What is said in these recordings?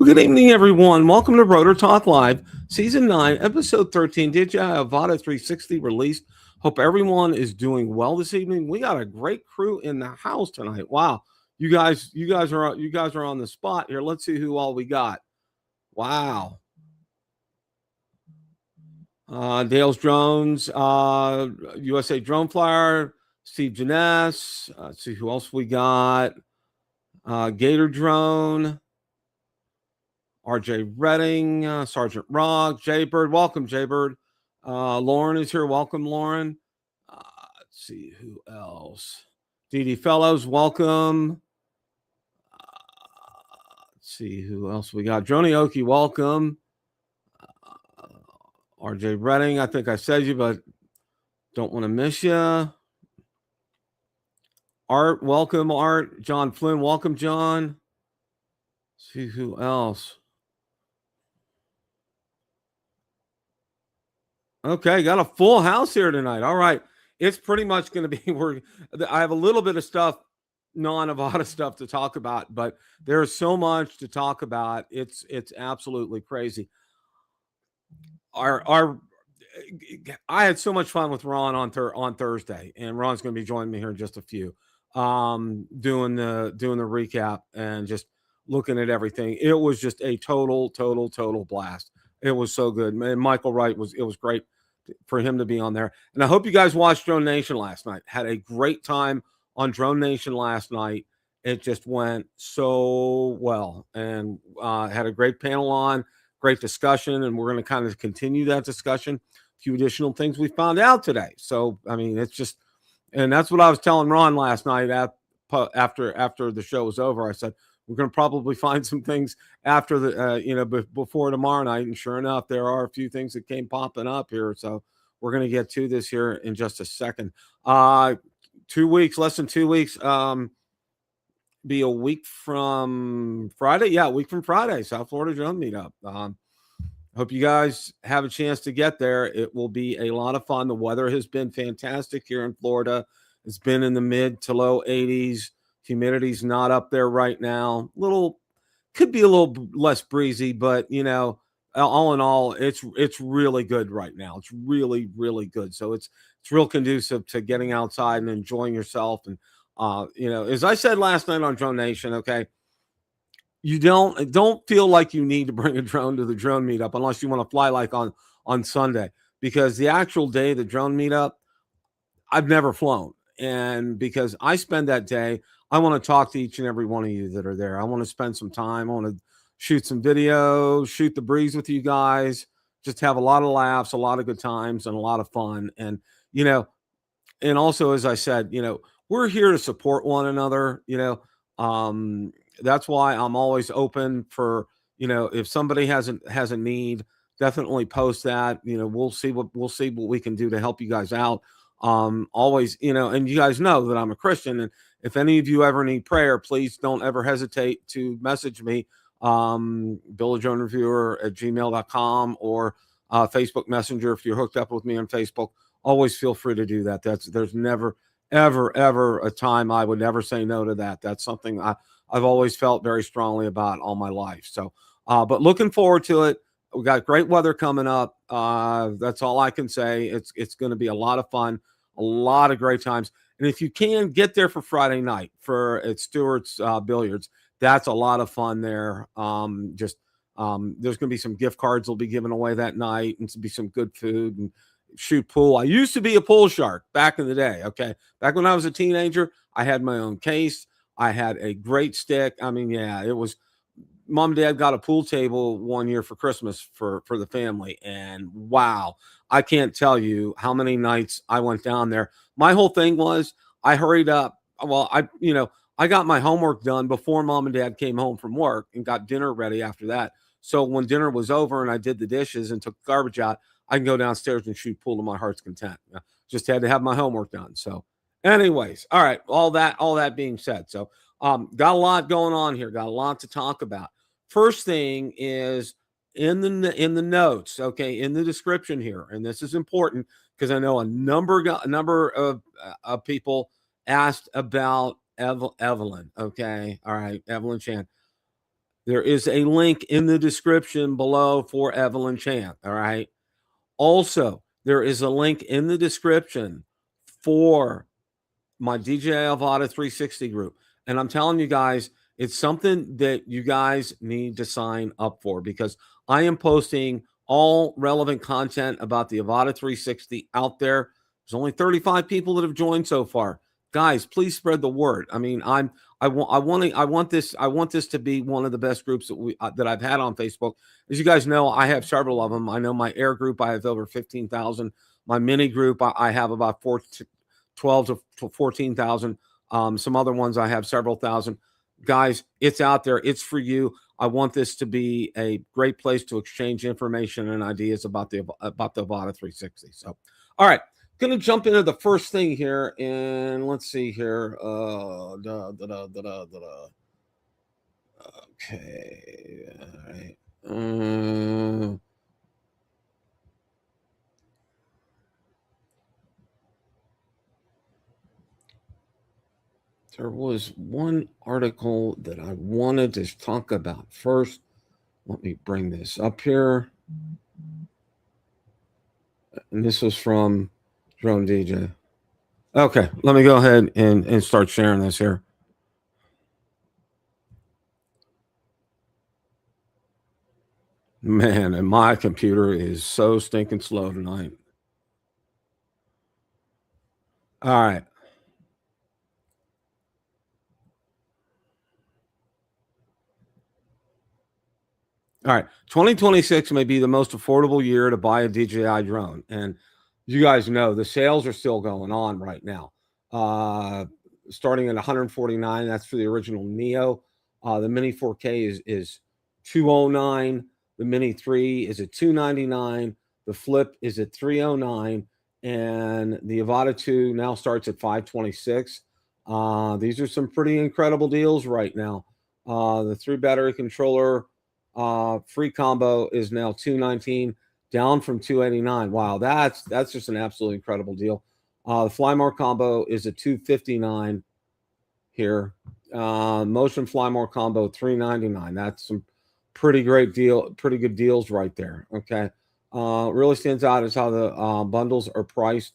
Good evening, everyone. Welcome to Rotor Talk Live, Season 9, Episode 13, DJI Avata 360 released. Hope everyone is doing well this evening. We got a great crew in the house tonight. Wow. You guys are on the spot here. Let's see who all we got. Wow. Dale's Drones, USA Drone Flyer, Steve Janess. Let's see who else we got. Gator Drone. RJ Redding, Sergeant Rock, Jaybird. Welcome, Jaybird. Lauren is here. Welcome, Lauren. Let's see who else. DD Fellows, welcome. Let's see who else we got. Droney Oki, welcome. RJ Redding, I think I said you, but don't want to miss you. Art, welcome, Art. John Flynn, welcome, John. Let's see who else. Okay, got a full house here tonight. All right. It's pretty much going to be I have a little bit of stuff, non-Avata stuff to talk about, but there's so much to talk about. It's absolutely crazy. I had so much fun with Ron on Thursday, and Ron's going to be joining me here in just a few. Doing the recap and just looking at everything. It was just a total blast. It was so good. Man, Michael Wright it was great for him to be on there. And I hope you guys watched Drone Nation last night. Had a great time on Drone Nation last night. It just went so well, and had a great panel on, great discussion, and we're going to kind of continue that discussion. A few additional things we found out today. So, I mean, it's just, and that's what I was telling Ron last night after the show was over. I said, we're going to probably find some things after the, before tomorrow night. And sure enough, there are a few things that came popping up here. So we're going to get to this here in just a second. 2 weeks, less than 2 weeks, be a week from Friday. Yeah, a week from Friday, South Florida Drone Meetup. Hope you guys have a chance to get there. It will be a lot of fun. The weather has been fantastic here in Florida. It's been in the mid to low 80s. Humidity's not up there right now. Could be a little less breezy, but all in all, it's really good right now. It's really, really good. So it's real conducive to getting outside and enjoying yourself. And as I said last night on Drone Nation, okay, you don't feel like you need to bring a drone to the drone meetup unless you want to fly like on Sunday, because the actual day of the drone meetup, I've never flown. And because I spend that day, I want to talk to each and every one of you that are there. I want to spend some time. I want to shoot some video, shoot the breeze with you guys, just have a lot of laughs, a lot of good times, and a lot of fun. And, and also, as I said, we're here to support one another. That's why I'm always open for, if somebody has a need, definitely post that. We'll see what we can do to help you guys out. Always, and you guys know that I'm a Christian, and if any of you ever need prayer, please don't ever hesitate to message me, BillADroneReviewer@gmail.com, or Facebook Messenger. If you're hooked up with me on Facebook, always feel free to do that. There's never, ever a time I would never say no to that. That's something I've always felt very strongly about all my life. So, but looking forward to it. We got great weather coming up. That's all I can say. It's going to be a lot of fun, a lot of great times. And if you can get there for Friday night at Stewart's Billiards, that's a lot of fun there. There's going to be some gift cards will be given away that night, and to be some good food and shoot pool. I used to be a pool shark back in the day. Okay. Back when I was a teenager, I had my own case. I had a great stick. I mean, yeah, it was, Mom and Dad got a pool table one year for Christmas for the family. And wow, I can't tell you how many nights I went down there. My whole thing was I hurried up. Well, I I got my homework done before mom and dad came home from work and got dinner ready after that. So when dinner was over and I did the dishes and took the garbage out, I can go downstairs and shoot pool to my heart's content. Just had to have my homework done. So, anyways, all right. All that being said, so got a lot going on here. Got a lot to talk about. First thing is in the notes, okay, in the description here, and this is important because I know a number of people asked about Evelyn. Okay, all right, Evelyn Chan. There is a link in the description below for Evelyn Chan. All right. Also, there is a link in the description for my DJI Avata 360 group. And I'm telling you guys, it's something that you guys need to sign up for because I am posting all relevant content about the Avata 360 out there. There's only 35 people that have joined so far. Guys, please spread the word. I mean, I want this to be one of the best groups that I've had on Facebook. As you guys know, I have several of them. I know my air group, I have over 15,000. My mini group, I have about 12 to 14,000. Some other ones I have several thousand. Guys, it's out there. It's for you. I want this to be a great place to exchange information and ideas about the Avata 360. So, all right, going to jump into the first thing here, and let's see here. Okay, all right. There was one article that I wanted to talk about first. Let me bring this up here. And this was from Drone DJ. Okay, let me go ahead and start sharing this here. Man, and my computer is so stinking slow tonight. All right. All right. 2026 may be the most affordable year to buy a DJI drone. And you guys know the sales are still going on right now. Starting at 149, that's for the original Neo. The Mini 4K is 209. The Mini 3 is at 299. The Flip is at 309. And the Avata 2 now starts at 526. These are some pretty incredible deals right now. The 3 battery controller free combo is now 219, down from 289. Wow, that's just an absolutely incredible deal. The Flymore combo is a 259 here. Motion Flymore combo 399. That's some pretty good deals right there. Okay. Really stands out is how the bundles are priced.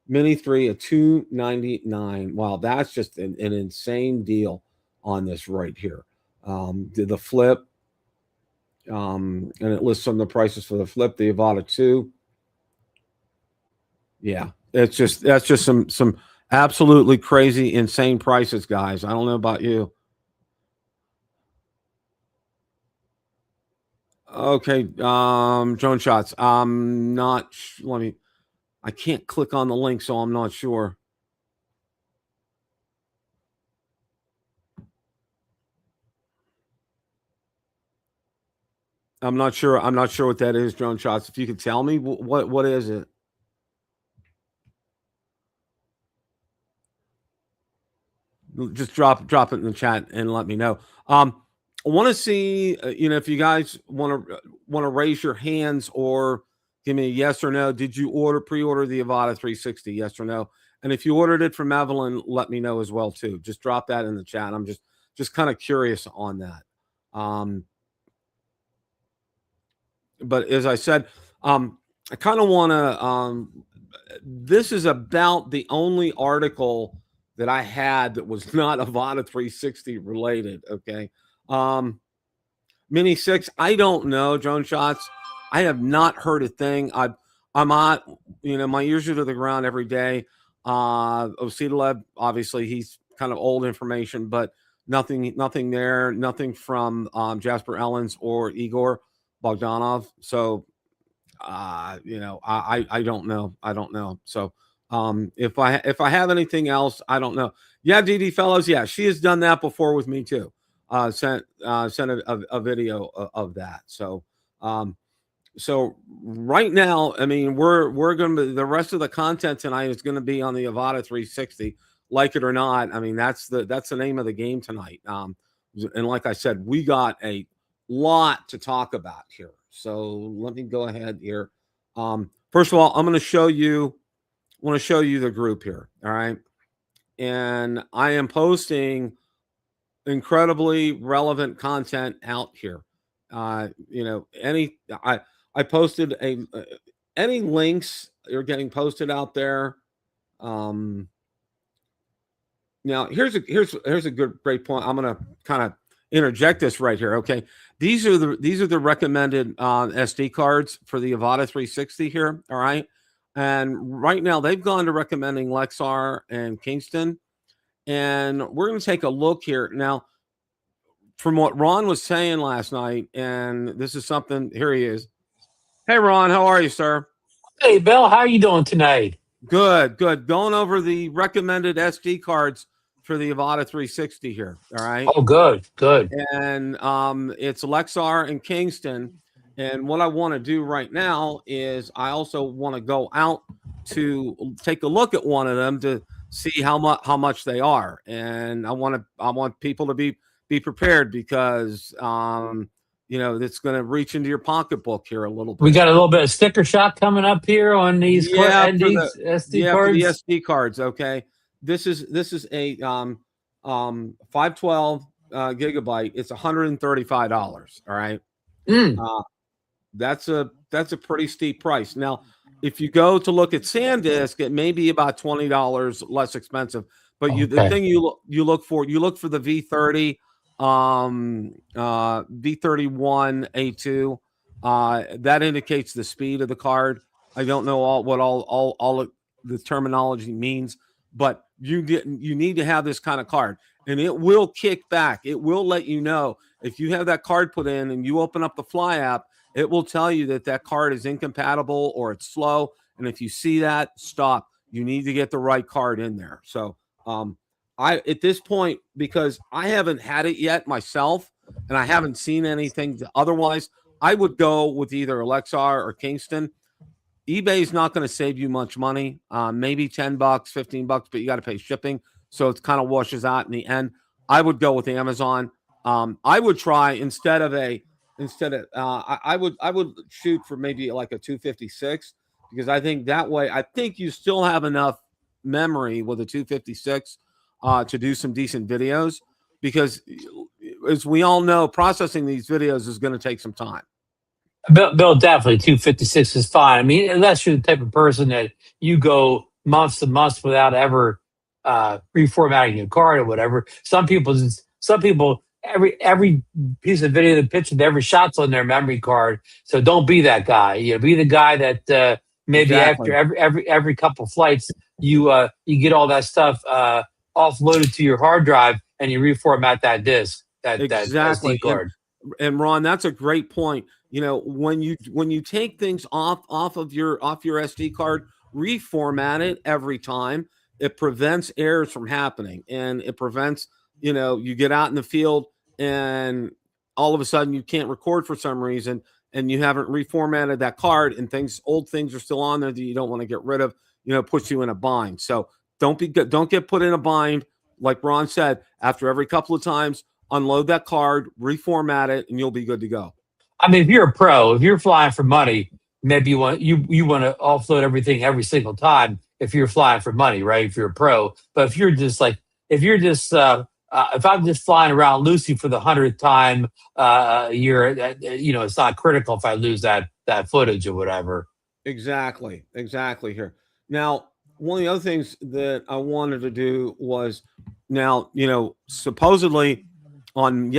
Mini 3 at 299. Wow, that's just an insane deal on this right here. The Flip, and it lists some of the prices for the Flip, the Avata 2. Yeah, that's just some absolutely crazy, insane prices, guys. I don't know about you. Okay, drone shots. I'm not. Let me. I can't click on the link, so I'm not sure. I'm not sure. I'm not sure what that is, drone shots. If you could tell me, what is it? Just drop it in the chat and let me know. I want to see, if you guys want to raise your hands or give me a yes or no. Did you pre-order the Avata 360? Yes or no? And if you ordered it from Evelyn, let me know as well too. Just drop that in the chat. I'm just kind of curious on that. But as I said, I kind of want to. This is about the only article that I had that was not Avata 360 related. Okay. Mini 6, I don't know, drone shots. I have not heard a thing. I'm on, my ears are to the ground every day. Osidalev, obviously, he's kind of old information, but nothing there, nothing from Jasper Ellens or Igor Bogdanov. So, I don't know. I don't know. So, If I have anything else, I don't know. Yeah, DD Fellows. Yeah, she has done that before with me too. Sent a video of that. So so right now, I mean, we're going to the rest of the content tonight is going to be on the Avata 360, like it or not. I mean, that's the name of the game tonight. And like I said, we got a lot to talk about here. So let me go ahead here. First of all, I'm going to show you. I want to show you the group here. All right, and I am posting incredibly relevant content out here. You know, I posted any links are getting posted out there. Now here's a great point. I'm gonna kind of interject this right here. Okay, these are the recommended SD cards for the Avata 360 here. All right, and right now they've gone to recommending Lexar and Kingston, and we're gonna take a look here now. From what Ron was saying last night, and this is something. Here he is. Hey, Ron, how are you, sir? Hey, Bill, how are you doing tonight? Good, good. Going over the recommended SD cards for the Avata 360 here. All right. Oh, good, good. And it's Lexar and Kingston. And what I want to do right now is I also want to go out to take a look at one of them to see how much they are. And I want people to be prepared because you know, it's going to reach into your pocketbook here a little bit. We got a little bit of sticker shock coming up here on these SD for the cards. SD cards. Okay, this is a 512 gigabyte. It's $135. All right, that's a pretty steep price. Now, if you go to look at SanDisk, it may be about $20 less expensive. But the thing you look for the V30. V31A2 that indicates the speed of the card. I don't know all the terminology means, but you need to have this kind of card, and it will kick back. It will let you know if you have that card put in and you open up the Fly app. It will tell you that card is incompatible or it's slow, and if you see that, stop. You need to get the right card in there. So at this point, because I haven't had it yet myself and I haven't seen anything otherwise, I would go with either Lexar or Kingston. eBay's not going to save you much money, maybe $10, $15, but you got to pay shipping. So it kind of washes out in the end. I would go with Amazon. I would try I would shoot for maybe like a 256 because I think that way, I think you still have enough memory with a 256 to do some decent videos, because as we all know, processing these videos is going to take some time. Bill, definitely 256 is fine. I mean, unless you're the type of person that you go months and months without ever reformatting your card or whatever. Some people, every piece of video, the picture, every shot's on their memory card. So don't be that guy. You know, be the guy that maybe Exactly. after every couple flights, you get all that stuff offloaded to your hard drive and you reformat that disk, that SD card. And Ron, that's a great point. You know, when you take things off of your SD card, reformat it every time. It prevents errors from happening, and it prevents, you know, you get out in the field and all of a sudden you can't record for some reason, and you haven't reformatted that card, and old things are still on there that you don't want to get rid of. You know, puts you in a bind. So don't get put in a bind. Like Ron said, after every couple of times, unload that card, reformat it, and you'll be good to go. I mean, if you're a pro, if you're flying for money, maybe you want to offload everything every single time. If you're flying for money, right? If you're a pro, but if I'm just flying around Lucy for the 100th time a year, you know, it's not critical if I lose that footage or whatever. Exactly here. Now, one of the other things that I wanted to do was, now, you know, supposedly on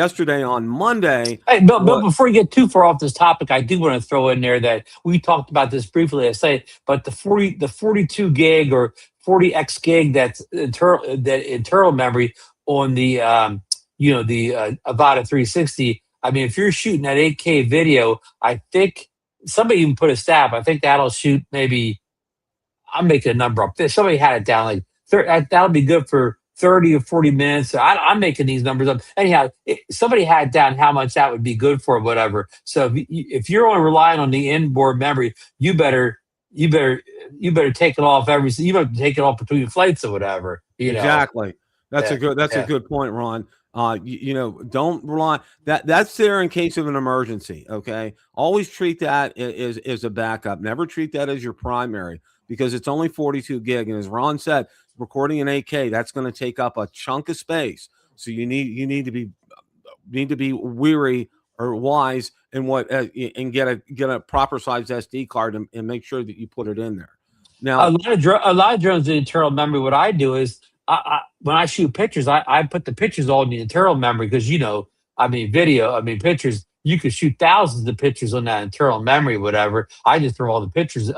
Monday. Hey, Bill, before you get too far off this topic, I do want to throw in there that we talked about this briefly. I say, but the 42 gig or 40x gig that's internal memory on the Avata 360. I mean, if you're shooting that 8K video, I think somebody even put a stat. I think that'll shoot maybe I'm making a number up. If somebody had it down like that'll be good for 30 or 40 minutes. I'm making these numbers up. Anyhow, somebody had down how much that would be good for, whatever. So if you're only relying on the inboard memory, you better you better you better take it off you better take it off between flights or whatever. Exactly. Yeah, That's a yeah. good point, Ron. Don't rely that's there in case of an emergency. Okay. Always treat that as a backup. Never treat that as your primary because it's only 42 gig. And as Ron said, recording in 8K, that's going to take up a chunk of space. So you need to be weary or wise in what and get a proper size SD card and make sure that you put it in there. A Now, lot of a lot of drones in internal memory. What I do is, when I shoot pictures, I put the pictures all in the internal memory because I mean, video, I mean, pictures. You could shoot thousands of pictures on that internal memory, whatever. I just throw all the pictures.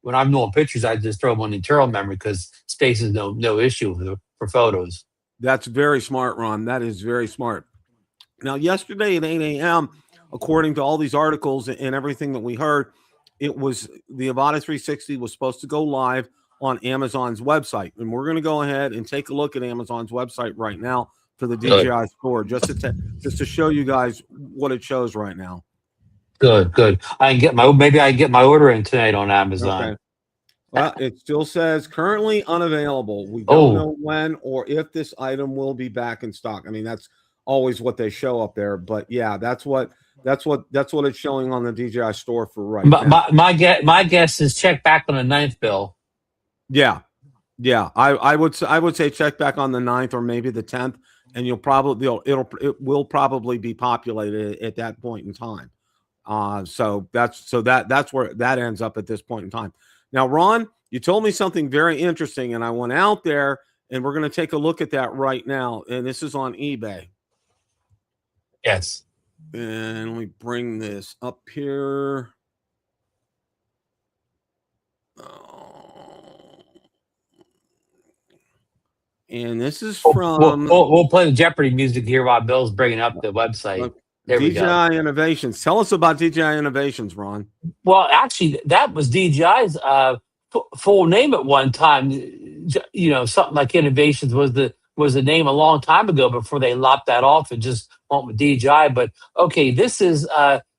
When I'm doing pictures, I just throw them on the internal memory because space is no issue for photos. that's very smart, Ron. That is very smart. Now, yesterday at 8 a.m., according to all these articles and everything that we heard, it was the Avata 360 was supposed to go live on Amazon's website. And we're going to go ahead and take a look at Amazon's website right now for the Good, DJI store, just to show you guys what it shows right now. good. Maybe I can get my order in tonight on Amazon. Okay. Well, it still says currently unavailable. We don't Oh, know when or if this item will be back in stock. I mean, that's always what they show up there. But yeah, that's what it's showing on the DJI store for right now. my guess is check back on the ninth, Bill. Yeah, yeah. I would say check back on the 9th or maybe the 10th, and it will probably be populated at that point in time. That's where that ends up at this point in time. Now, Ron, you told me something very interesting, and I went out there and we're going to take a look at that right now. And this is on eBay. Yes. And let me bring this up here. And this is from We'll play the Jeopardy music here while Bill's bringing up the website. There we go. DJI Innovations. Tell us about DJI Innovations, Ron. Well, actually, that was DJI's full name at one time. Something like Innovations was the name a long time ago before they lopped that off and just went with DJI. But okay, this is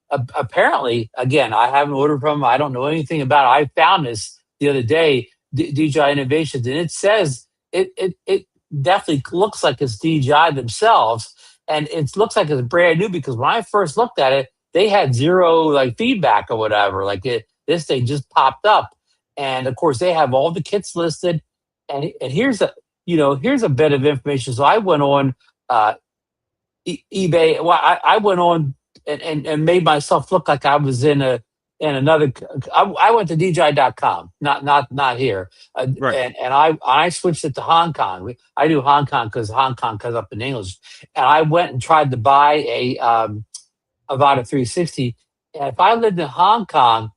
apparently, again, I haven't ordered from them. I don't know anything about it. I found this the other day, DJI Innovations, and it says it definitely looks like it's DJI themselves, and it looks like it's brand new because when I first looked at it, they had zero like feedback or whatever. This thing just popped up, and of course they have all the kits listed. And here's a bit of information. So I went on eBay. Well, I went on and made myself look like I was in another. I went to DJI.com, not here, Right. and I switched it to Hong Kong. I do Hong Kong because Hong Kong comes up in English, and I went and tried to buy a Avata 360. And if I lived in Hong Kong,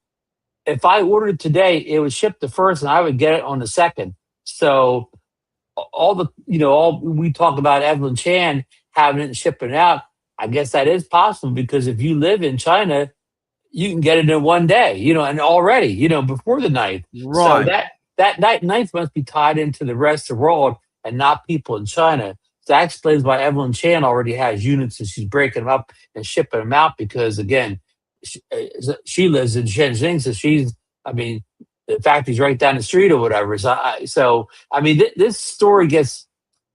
if I ordered it today, it would ship the first, and I would get it on the second. So all we talk about Evelyn Chan having it and shipping it out. I guess that is possible because if you live in China, you can get it in one day, and already, before the ninth. So Right. that ninth must be tied into the rest of the world and not people in China. So that explains why Evelyn Chan already has units and she's breaking them up and shipping them out because, again, she lives in Shenzhen, so I mean, the factory's right down the street or whatever. I mean, this story gets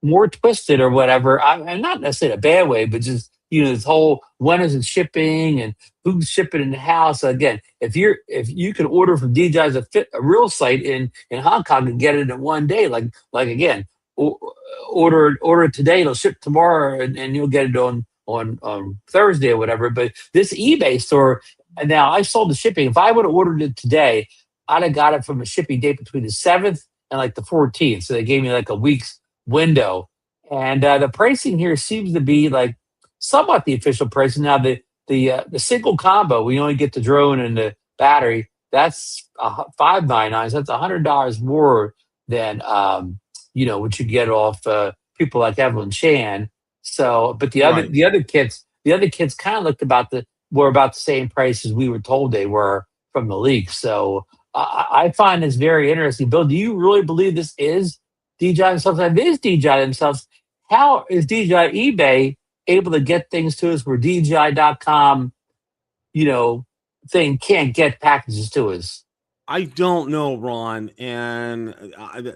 more twisted or whatever. I'm not necessarily in a bad way, but just this whole when is it shipping and who's shipping in the house. Again, if you can order from DJI's a real site in Hong Kong and get it in one day, like again, order it today, it'll ship tomorrow, and you'll get it on Thursday or whatever. But this eBay store, and now I sold the shipping. If I would have ordered it today, I'd have got it from a shipping date between the 7th and like the 14th. So they gave me like a week's window. And the pricing here seems to be like somewhat the official pricing. Now the single combo, we only get the drone and the battery. That's $599. So that's $100 more than what you get off people like Evelyn Chan. So, but the Right. other kits kind of were about the same price as we were told they were from the leak. So I find this very interesting. Bill, do you really believe this is DJI themselves? If it is DJI themselves, how is DJI eBay able to get things to us where DJI.com, you know, thing can't get packages to us? I don't know, Ron, and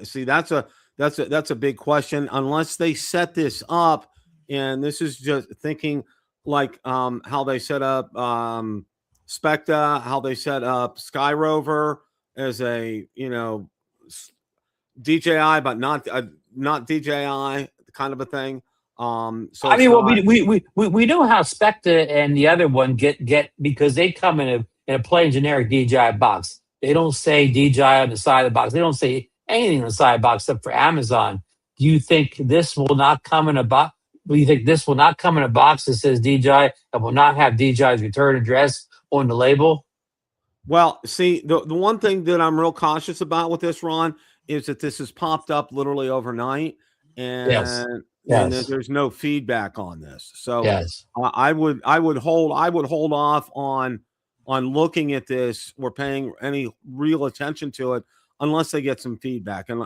see that's a big question. Unless they set this up, and this is just thinking like how they set up Specta, how they set up Sky Rover as a DJI, but not DJI kind of a thing. So I it's mean, well, not. we know how Spectre and the other one get because they come in a plain generic DJI box. They don't say DJI on the side of the box. They don't say anything on the side of the box except for Amazon. Do you think this will not come in a box? Do you think this will not come in a box that says DJI and will not have DJI's return address on the label? Well, see, the one thing that I'm real cautious about with this, Ron, is that this has popped up literally overnight, Yes. and that Yes. there's no feedback on this. So Yes. I would hold off on looking at this or paying any real attention to it unless they get some feedback. And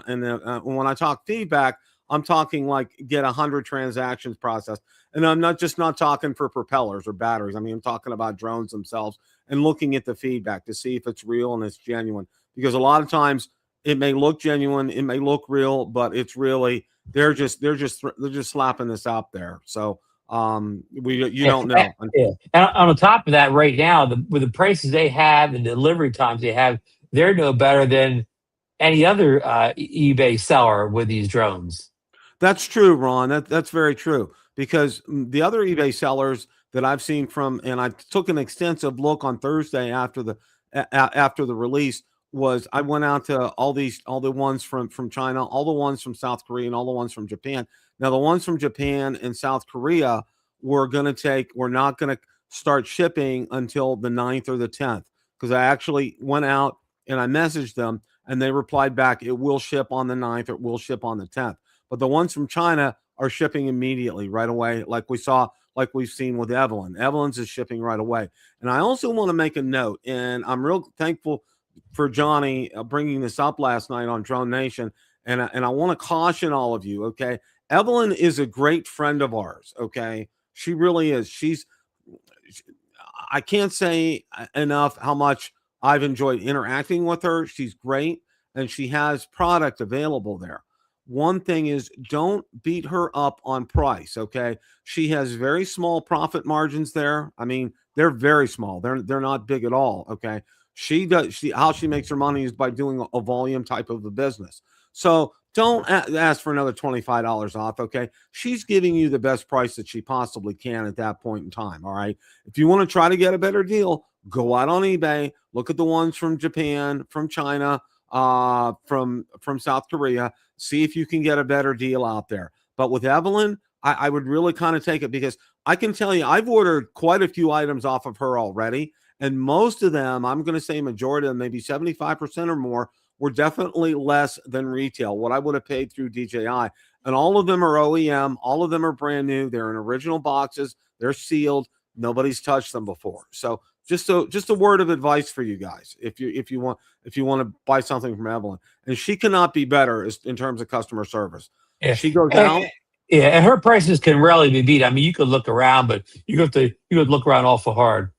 when I talk feedback, I'm talking like get 100 transactions processed, and I'm not talking for propellers or batteries. I mean, I'm talking about drones themselves and looking at the feedback to see if it's real and it's genuine. Because a lot of times it may look genuine, it may look real, but it's really they're just slapping this out there. So you Yeah, don't know. yeah. And on top of that, right now, with the prices they have, the delivery times they have, they're no better than any other eBay seller with these drones. That's true, Ron. That's very true. Because the other eBay sellers that I've seen from, and I took an extensive look on Thursday after the release, was I went out to all the ones from China, all the ones from South Korea, and all the ones from Japan. Now the ones from Japan and South Korea we're not gonna start shipping until the 9th or the 10th, because I actually went out and I messaged them and they replied back, it will ship on the 9th or it will ship on the 10th. But the ones from China are shipping immediately right away, like we've seen with Evelyn. Evelyn's is shipping right away. And I also want to make a note, and I'm real thankful for Johnny bringing this up last night on Drone Nation. And I want to caution all of you, okay? Evelyn is a great friend of ours, okay? She really is. I can't say enough how much I've enjoyed interacting with her. She's great, and she has product available there. One thing is, don't beat her up on price, okay? She has very small profit margins there. I mean, they're very small. They're not big at all, okay? How she makes her money is by doing a volume type of a business. So don't ask for another $25 off, okay? She's giving you the best price that she possibly can at that point in time, all right? If you want to try to get a better deal, go out on eBay, look at the ones from Japan, from China, from South Korea, see if you can get a better deal out there. But with Evelyn, I would really kind of take it, because I can tell you I've ordered quite a few items off of her already. And most of them, I'm going to say majority of them, maybe 75% or more, were definitely less than retail, what I would have paid through DJI. And all of them are OEM. All of them are brand new. They're in original boxes. They're sealed. Nobody's touched them before. So just a word of advice for you guys, if you want to buy something from Evelyn. And she cannot be better in terms of customer service. Yeah. She goes out. Yeah, and her prices can rarely be beat. I mean, you could look around, but you could look around awful hard.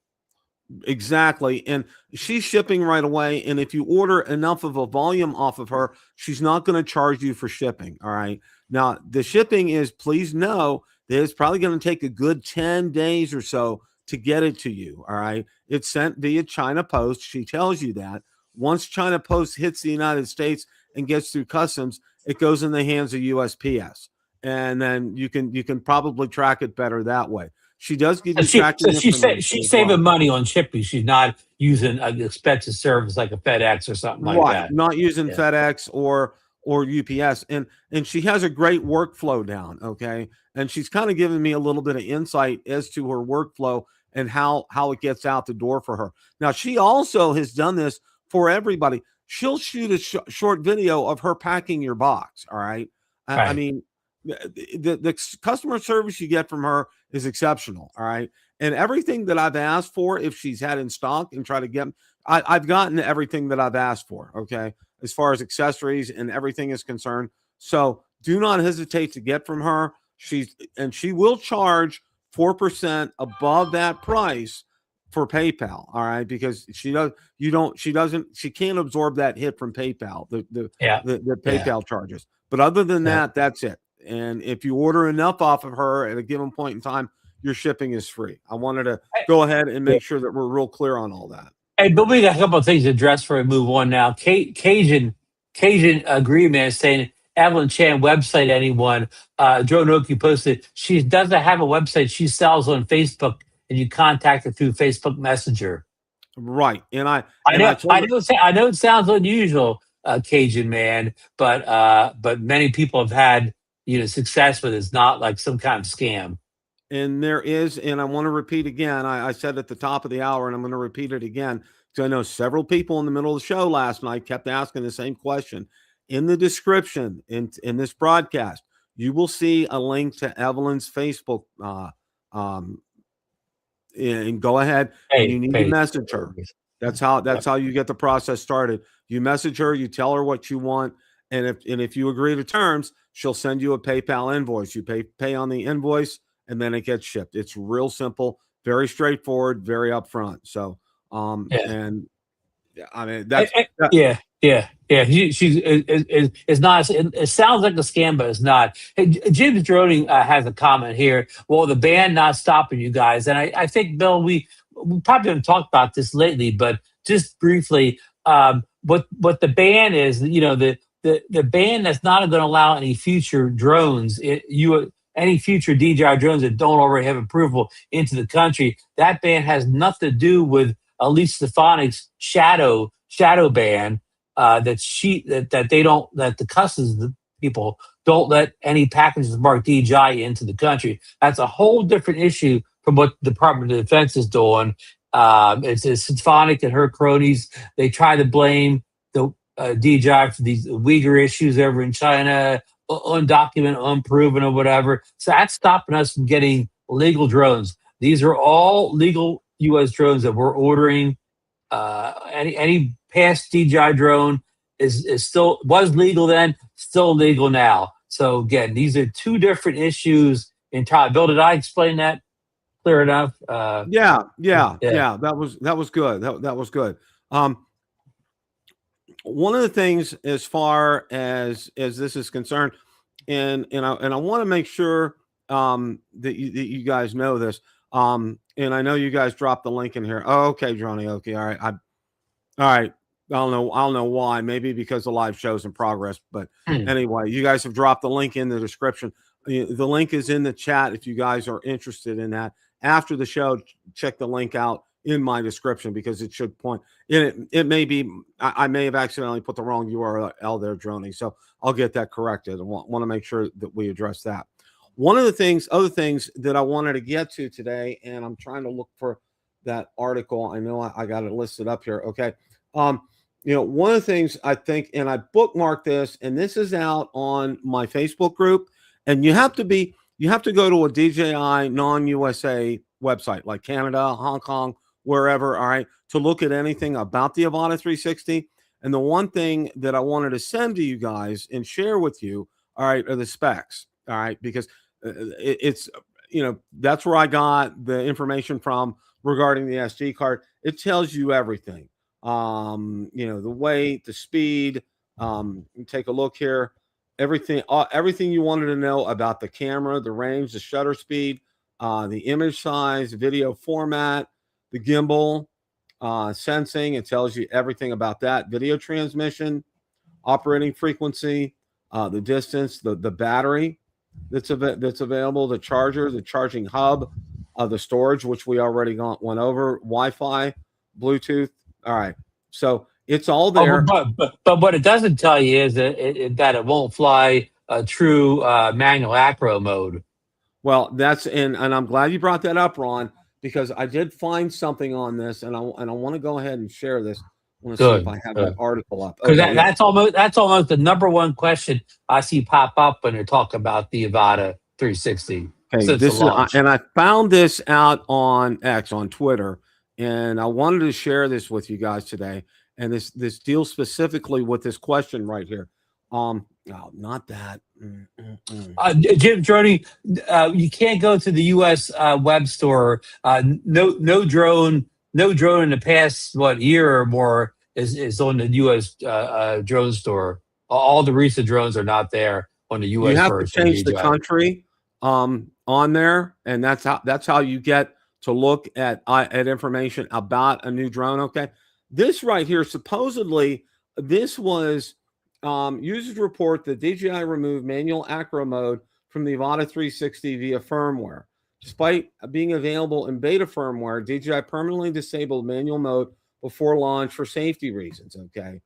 Exactly. And she's shipping right away. And if you order enough of a volume off of her, she's not going to charge you for shipping. All right. Now, the shipping is, please know that it's probably going to take a good 10 days or so to get it to you. All right. It's sent via China Post. She tells you that. Once China Post hits the United States and gets through customs, it goes in the hands of USPS. And then you can probably track it better that way. She does give So you tracking information she's as well. saving money on shipping. She's not using an expensive service like a FedEx or something like Right, that. not using Yeah. FedEx or UPS, and she has a great workflow down, okay? And she's kind of giving me a little bit of insight as to her workflow and how it gets out the door for her. Now, she also has done this for everybody. She'll shoot a short video of her packing your box, all right? I Right. mean, the customer service you get from her is exceptional, all right? And everything that I've asked for, if she's had in stock and try to get, I've gotten everything that I've asked for. Okay, as far as accessories and everything is concerned. So do not hesitate to get from her. She will charge 4% above that price for PayPal. All right, because she can't absorb that hit from PayPal, Yeah. the Yeah. PayPal charges. But other than Yeah. that, that's it. And if you order enough off of her at a given point in time, your shipping is free. I wanted to go ahead and make sure that we're real clear on all that. Hey, but we got a couple of things to address before we move on now. Cajun Agreement is saying Evelyn Chan website anyone. Joe Noki posted she doesn't have a website. She sells on Facebook, and you contact her through Facebook Messenger. Right. And I I and know, I told her, I know it sounds unusual, Cajun man, but many people have had success with it. It's not like some kind of scam. and there is, and I want to repeat again, I said at the top of the hour, and I'm going to repeat it again. So I know several people in the middle of the show last night kept asking the same question. In the description in this broadcast, you will see a link to Evelyn's Facebook. And go ahead and you need to message her. That's how you get the process started. You message her, you tell her what you want, and if you agree to terms, she'll send you a PayPal invoice. You pay on the invoice, and then it gets shipped. It's real simple, very straightforward, very upfront. So, Yeah. and I mean that's Yeah, yeah, yeah. It's not. It sounds like a scam, but it's not. Hey, James Droning has a comment here. Well, the ban not stopping you guys, and I think Bill, we probably haven't talked about this lately, but just briefly, what the ban is, the ban that's not going to allow any future drones. Any future DJI drones that don't already have approval into the country. That ban has nothing to do with Elise Stefanik's shadow ban that they don't that the customs people don't let any packages marked DJI into the country. That's a whole different issue from what the Department of Defense is doing. It's Stefanik and her cronies. They try to blame the DJI for these Uyghur issues over in China, undocumented, unproven, or whatever. So that's stopping us from getting legal drones. These are all legal U.S. drones that we're ordering. Any past DJI drone was legal then, still legal now. So again, these are two different issues entirely. Bill, did I explain that clear enough? yeah. That was good. That was good. One of the things, as far as this is concerned, and I want to make sure that you guys know this. And I know you guys dropped the link in here. Oh, okay, Johnny. Okay, all right. All right. I don't know why. Maybe because the live show's in progress. But anyway, you guys have dropped the link in the description. The link is in the chat if you guys are interested in that. After the show, check the link out in my description because it should point. It may be I may have accidentally put the wrong URL there, Droney. So I'll get that corrected. I want to make sure that we address that. One of the other things that I wanted to get to today, and I'm trying to look for that article. I know I got it listed up here. Okay. One of the things I think, and I bookmarked this, and this is out on my Facebook group, and you have to go to a DJI non-USA website like Canada, Hong Kong, wherever, all right, to look at anything about the Avata 360. And the one thing that I wanted to send to you guys and share with you, all right, are the specs, all right, because it's that's where I got the information from regarding the SD card. It tells you everything, the weight, the speed. Take a look here. Everything you wanted to know about the camera, the range, the shutter speed, the image size, video format, the gimbal, sensing. It tells you everything about that. Video transmission, operating frequency, the distance, the battery that's available, the charger, the charging hub, the storage, which we already went over, Wi-Fi, Bluetooth. All right, so it's all there. But what it doesn't tell you is that it won't fly a true manual acro mode. Well, and I'm glad you brought that up, Ron, because I did find something on this, and I want to go ahead and share this. I want to see if I have that article up. Because that's almost the number one question I see pop up when they talk about the Avata 360. Okay, since the this is, launch. and I found this out on X on Twitter, and I wanted to share this with you guys today. And this deals specifically with this question right here. No, not that. Jim Droney, you can't go to the U.S. Web store. No drone, no drone in the past year or more is on the U.S. Drone store. All the recent drones are not there on the You U.S. have to version of change the DJI. country on there, and that's how you get to look at information about a new drone. Okay, this right here, supposedly, this was users report that DJI removed manual acro mode from the Avata 360 via firmware. Despite being available in beta firmware, DJI permanently disabled manual mode before launch for safety reasons. Okay.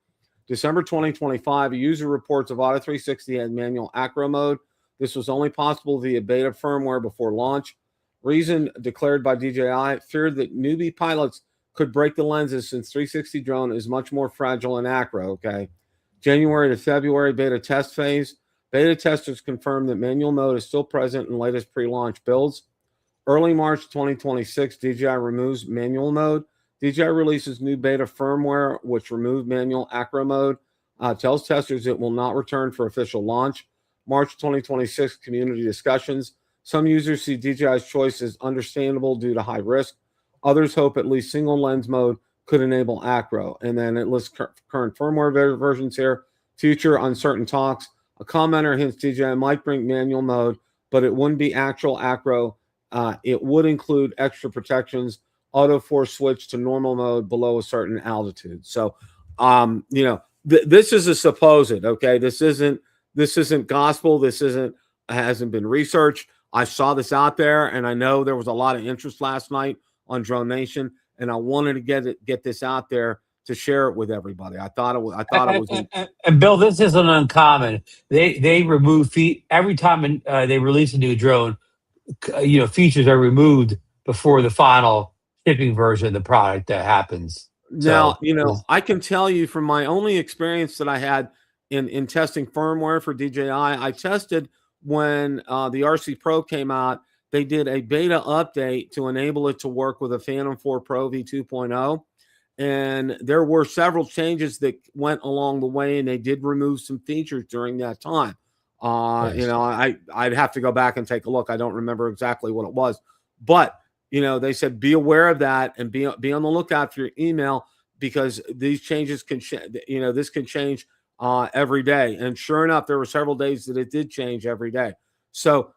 December 2025, a user reports Avata 360 had manual acro mode. This was only possible via beta firmware before launch. Reason declared by DJI, feared that newbie pilots could break the lenses since 360 drone is much more fragile in acro. Okay. January to February beta test phase. Beta testers confirmed that manual mode is still present in latest pre-launch builds. Early March 2026, DJI removes manual mode. DJI releases new beta firmware, which removed manual acro mode. Tells testers it will not return for official launch. March 2026 community discussions. Some users see DJI's choice as understandable due to high risk. Others hope at least single lens mode could enable acro. And then it lists current firmware versions here. Future uncertain talks. A commenter hints DJI might bring manual mode, but it wouldn't be actual acro. It would include extra protections, auto force switch to normal mode below a certain altitude. So, this is a supposed. Okay, this isn't gospel. This hasn't been researched. I saw this out there, and I know there was a lot of interest last night on Drone Nation, and I wanted to get this out there to share it with everybody. I thought it was. And Bill, this isn't uncommon. They remove every time they release a new drone. Features are removed before the final shipping version of the product that happens. Now, So I can tell you from my only experience that I had in testing firmware for DJI, I tested when the RC Pro came out. They did a beta update to enable it to work with a Phantom 4 Pro V2.0. And there were several changes that went along the way, and they did remove some features during that time. yes. I'd have to go back and take a look. I don't remember exactly what it was, but they said be aware of that and be on the lookout for your email because these changes can this can change every day. And sure enough, there were several days that it did change every day. So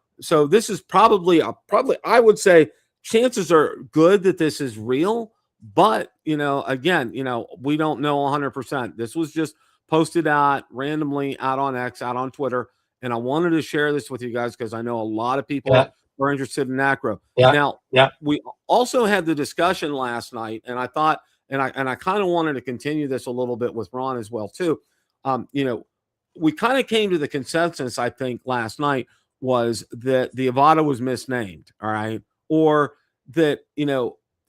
this is probably I would say chances are good that this is real, but again, we don't know 100%. This was just posted out randomly out on X, out on Twitter. And I wanted to share this with you guys because I know a lot of people are interested in acro. Yeah. Now, yeah. we also had the discussion last night, and I thought, and I kind of wanted to continue this a little bit with Ron as well too. We kind of came to the consensus, I think, last night was that the Avata was misnamed, all right, or that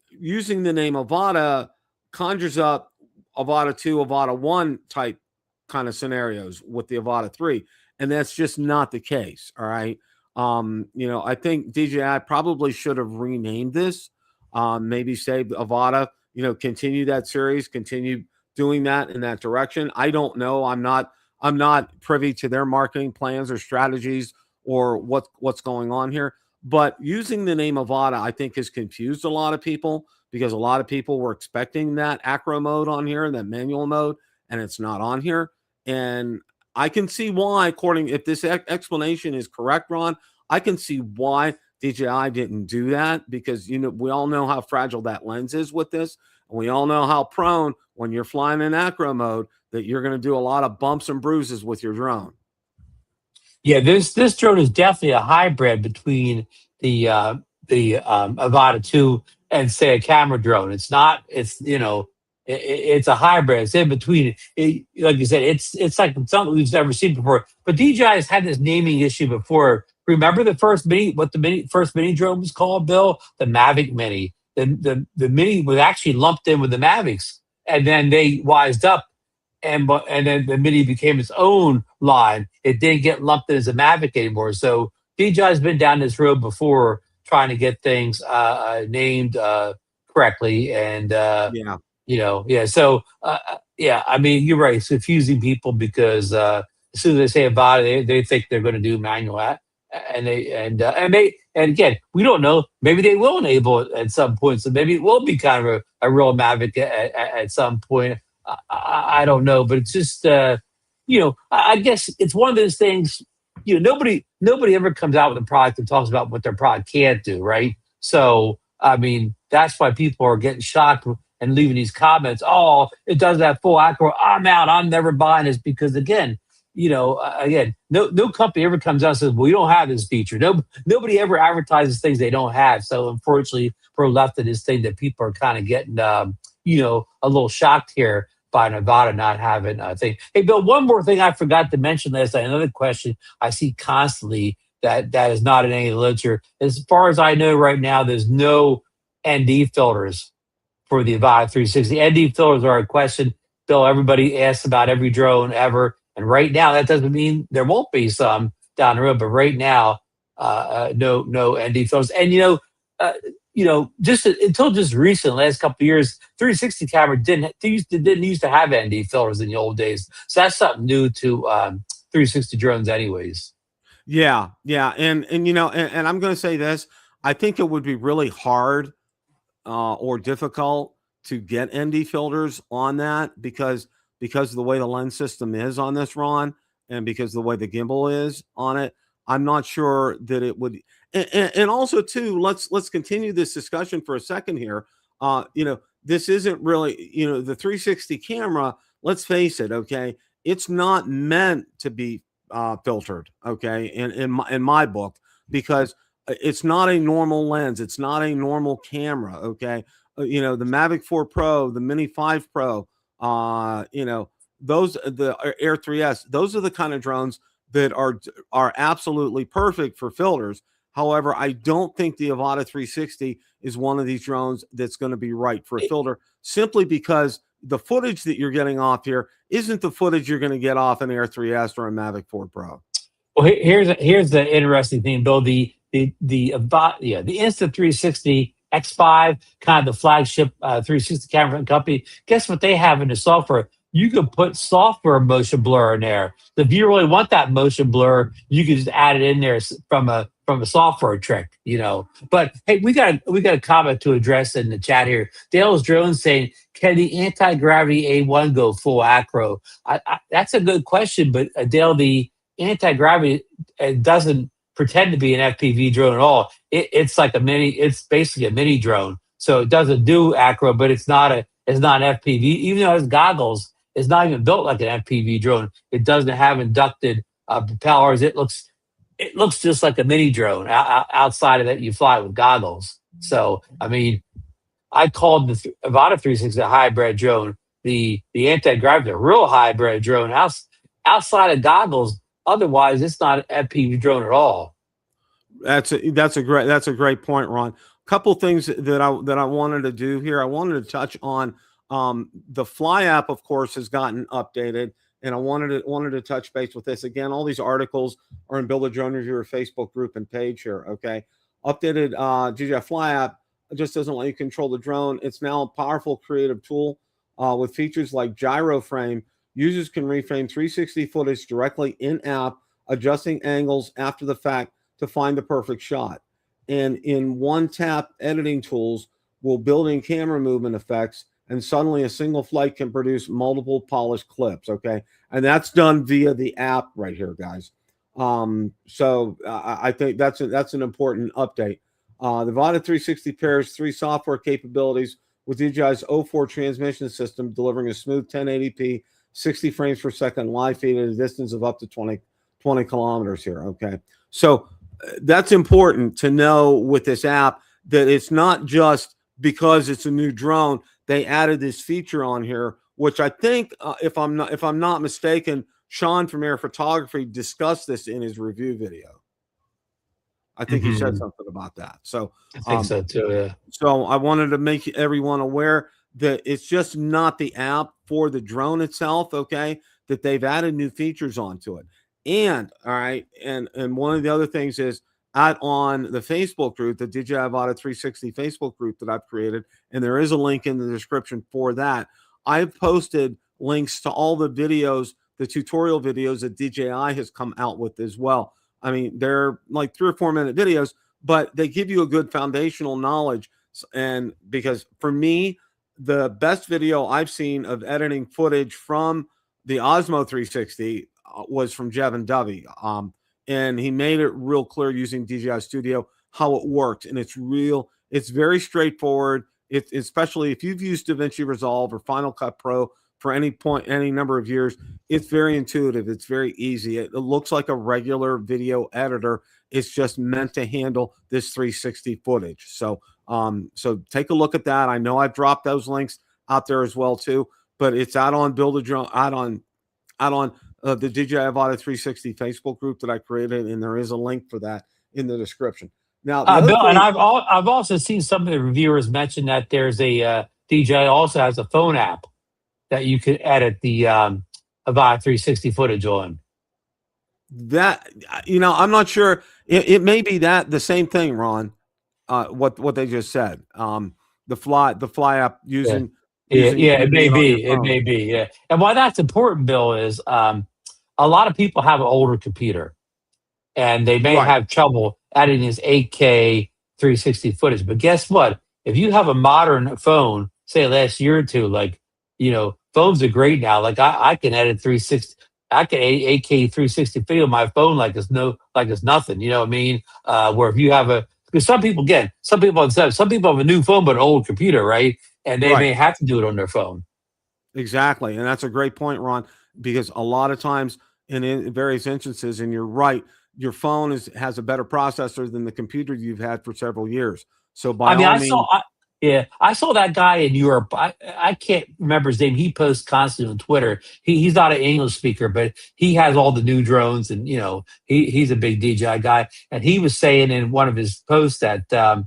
using the name Avata conjures up Avata 2, Avata 1 type kind of scenarios with the Avata 3. And that's just not the case. All right. I think DJI probably should have renamed this. Maybe say Avata, continue that series, continue doing that in that direction. I don't know. I'm not privy to their marketing plans or strategies or what's going on here. But using the name Avata, I think, has confused a lot of people because a lot of people were expecting that acro mode on here and that manual mode, and it's not on here. And I can see why, if this explanation is correct, Ron, I can see why DJI didn't do that because, we all know how fragile that lens is with this. And we all know how prone when you're flying in acro mode that you're going to do a lot of bumps and bruises with your drone. Yeah, this drone is definitely a hybrid between the Avata 2 and say a camera drone. It's not. It's a hybrid. It's in between. Like you said, it's like something we've never seen before. But DJI has had this naming issue before. Remember the first first mini drone was called, Bill? The Mavic Mini. The Mini was actually lumped in with the Mavics, and then they wised up. And then the Mini became its own line. It didn't get lumped in as a Mavic anymore. So DJI's been down this road before, trying to get things named correctly, and Yeah. yeah. So yeah, I mean, you're right. It's confusing people because as soon as they say about it, they think they're going to do manual and again, we don't know. Maybe they will enable it at some point. So maybe it will be kind of a real Mavic at some point. I don't know, but it's just I guess it's one of those things. Nobody ever comes out with a product and talks about what their product can't do, right? So I mean, that's why people are getting shocked and leaving these comments. Oh, it does that full acro. I'm out. I'm never buying this because again, no company ever comes out and says, "Well, we don't have this feature." Nobody ever advertises things they don't have. So unfortunately, we're left in this thing that people are kind of getting, a little shocked here by Nevada not having a thing. Hey, Bill, one more thing I forgot to mention last night. Another question I see constantly that is not in any literature. As far as I know, right now, there's no ND filters for the Avata 360. ND filters are a question, Bill, everybody asks about every drone ever. And right now, that doesn't mean there won't be some down the road, but right now, no ND filters. And just until just recent, last couple of years, 360 camera didn't used to have ND filters in the old days. So that's something new to 360 drones, anyways. Yeah, yeah, and I'm going to say this. I think it would be really hard or difficult to get ND filters on that because of the way the lens system is on this, Ron, and because of the way the gimbal is on it. I'm not sure that it would. And also too, let's continue this discussion for a second here. This isn't really the 360 camera. Let's face it, okay, it's not meant to be filtered, okay, in my book, because it's not a normal lens. It's not a normal camera. Okay. The Mavic 4 Pro, the Mini 5 Pro, the Air 3S, those are the kind of drones that are absolutely perfect for filters. However, I don't think the Avata 360 is one of these drones that's going to be right for a filter, simply because the footage that you're getting off here isn't the footage you're going to get off an Air 3S or a Mavic 4 Pro. Well, here's the interesting thing, Bill. The Insta 360 X5, kind of the flagship 360 camera company. Guess what they have in the software? You can put software motion blur in there. So if you really want that motion blur, you can just add it in there from a software trick, But hey, we got a comment to address in the chat here. Dale's drone saying, "Can the anti-gravity A1 go full acro?" That's a good question, but Dale, the anti-gravity doesn't pretend to be an FPV drone at all. It's basically a mini drone. So it doesn't do acro, but it's not FPV. Even though it has goggles, it's not even built like an FPV drone. It doesn't have inducted propellers. It looks just like a mini drone. Outside of that, you fly with goggles. So I mean, I called the Avata 360 a hybrid drone. The anti-gravity, a real hybrid drone. Outside of goggles, otherwise, it's not an FPV drone at all. That's a great point, Ron. Couple things that I wanted to do here. I wanted to touch on the Fly app, of course, has gotten updated, and I wanted to touch base with this again. All these articles are in Build a Drone Reviewer Facebook group and page here. Okay, updated DJI Fly app just doesn't let you control the drone. It's now a powerful creative tool with features like gyro frame. Users can reframe 360 footage directly in app, adjusting angles after the fact to find the perfect shot. And in one tap, editing tools will build in camera movement effects, and suddenly a single flight can produce multiple polished clips. Okay. And that's done via the app right here, guys. So I think that's an important update. The Avata 360 pairs 3 software capabilities with DJI's O4 transmission system, delivering a smooth 1080p, 60 frames per second live feed at a distance of up to 20 kilometers here. Okay. So that's important to know with this app, that it's not just because it's a new drone. They added this feature on here, which I think, if I'm not mistaken, Sean from Air Photography discussed this in his review video. I think he said something about that. So I think so too. Yeah. So I wanted to make everyone aware that it's just not the app for the drone itself. Okay, that they've added new features onto it. And all right, and one of the other things is out on the Facebook group, the DJI Avata 360 Facebook group that I've created, and there is a link in the description for that. I've posted links to all the videos, the tutorial videos that DJI has come out with as well. I mean, they're like 3 or 4 minute videos, but they give you a good foundational knowledge. And because for me, the best video I've seen of editing footage from the Osmo 360 was from Jevin Dovey. And he made it real clear using DJI Studio how it worked. And it's very straightforward. Especially if you've used DaVinci Resolve or Final Cut Pro for any number of years, it's very intuitive. It's very easy. It looks like a regular video editor. It's just meant to handle this 360 footage. So take a look at that. I know I've dropped those links out there as well too, but it's out on Build a Drone, out on the DJI Avata 360 Facebook group that I created, and there is a link for that in the description. Now, Bill, and I've also seen some of the reviewers mention that there's a DJI also has a phone app that you could edit the Avata 360 footage on. That, I'm not sure. It may be that the same thing, Ron. What they just said. The fly app using. It may be. Yeah, and why that's important, Bill, is a lot of people have an older computer, and they may have trouble editing this 8K 360 footage. But guess what? If you have a modern phone, say last year or two, like, phones are great now. Like I can edit 360. I can 8K 360 video on my phone like it's nothing. You know what I mean? Where if you have because some people have a new phone but an old computer, right? And they may have to do it on their phone. Exactly, and that's a great point, Ron. Because a lot of times, in various instances, and you're right, your phone has a better processor than the computer you've had for several years. So I saw that guy in Europe. I can't remember his name. He posts constantly on Twitter. He's not an English speaker, but he has all the new drones, and he's a big DJI guy. And he was saying in one of his posts that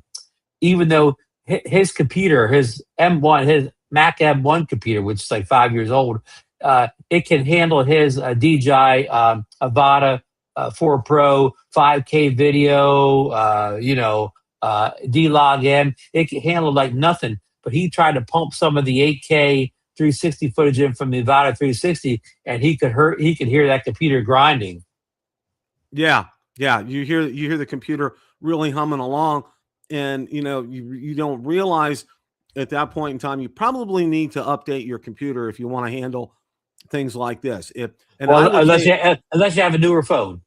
even though his computer, his Mac M1 computer, which is like 5 years old, it can handle his DJI Avata 4 Pro 5K video. D-Log M, it can handle like nothing. But he tried to pump some of the 8K 360 footage in from the Avata 360, and he could hear that computer grinding. Yeah. You hear the computer really humming along, and you don't realize at that point in time you probably need to update your computer if you want to handle things like this. Unless you have a newer phone.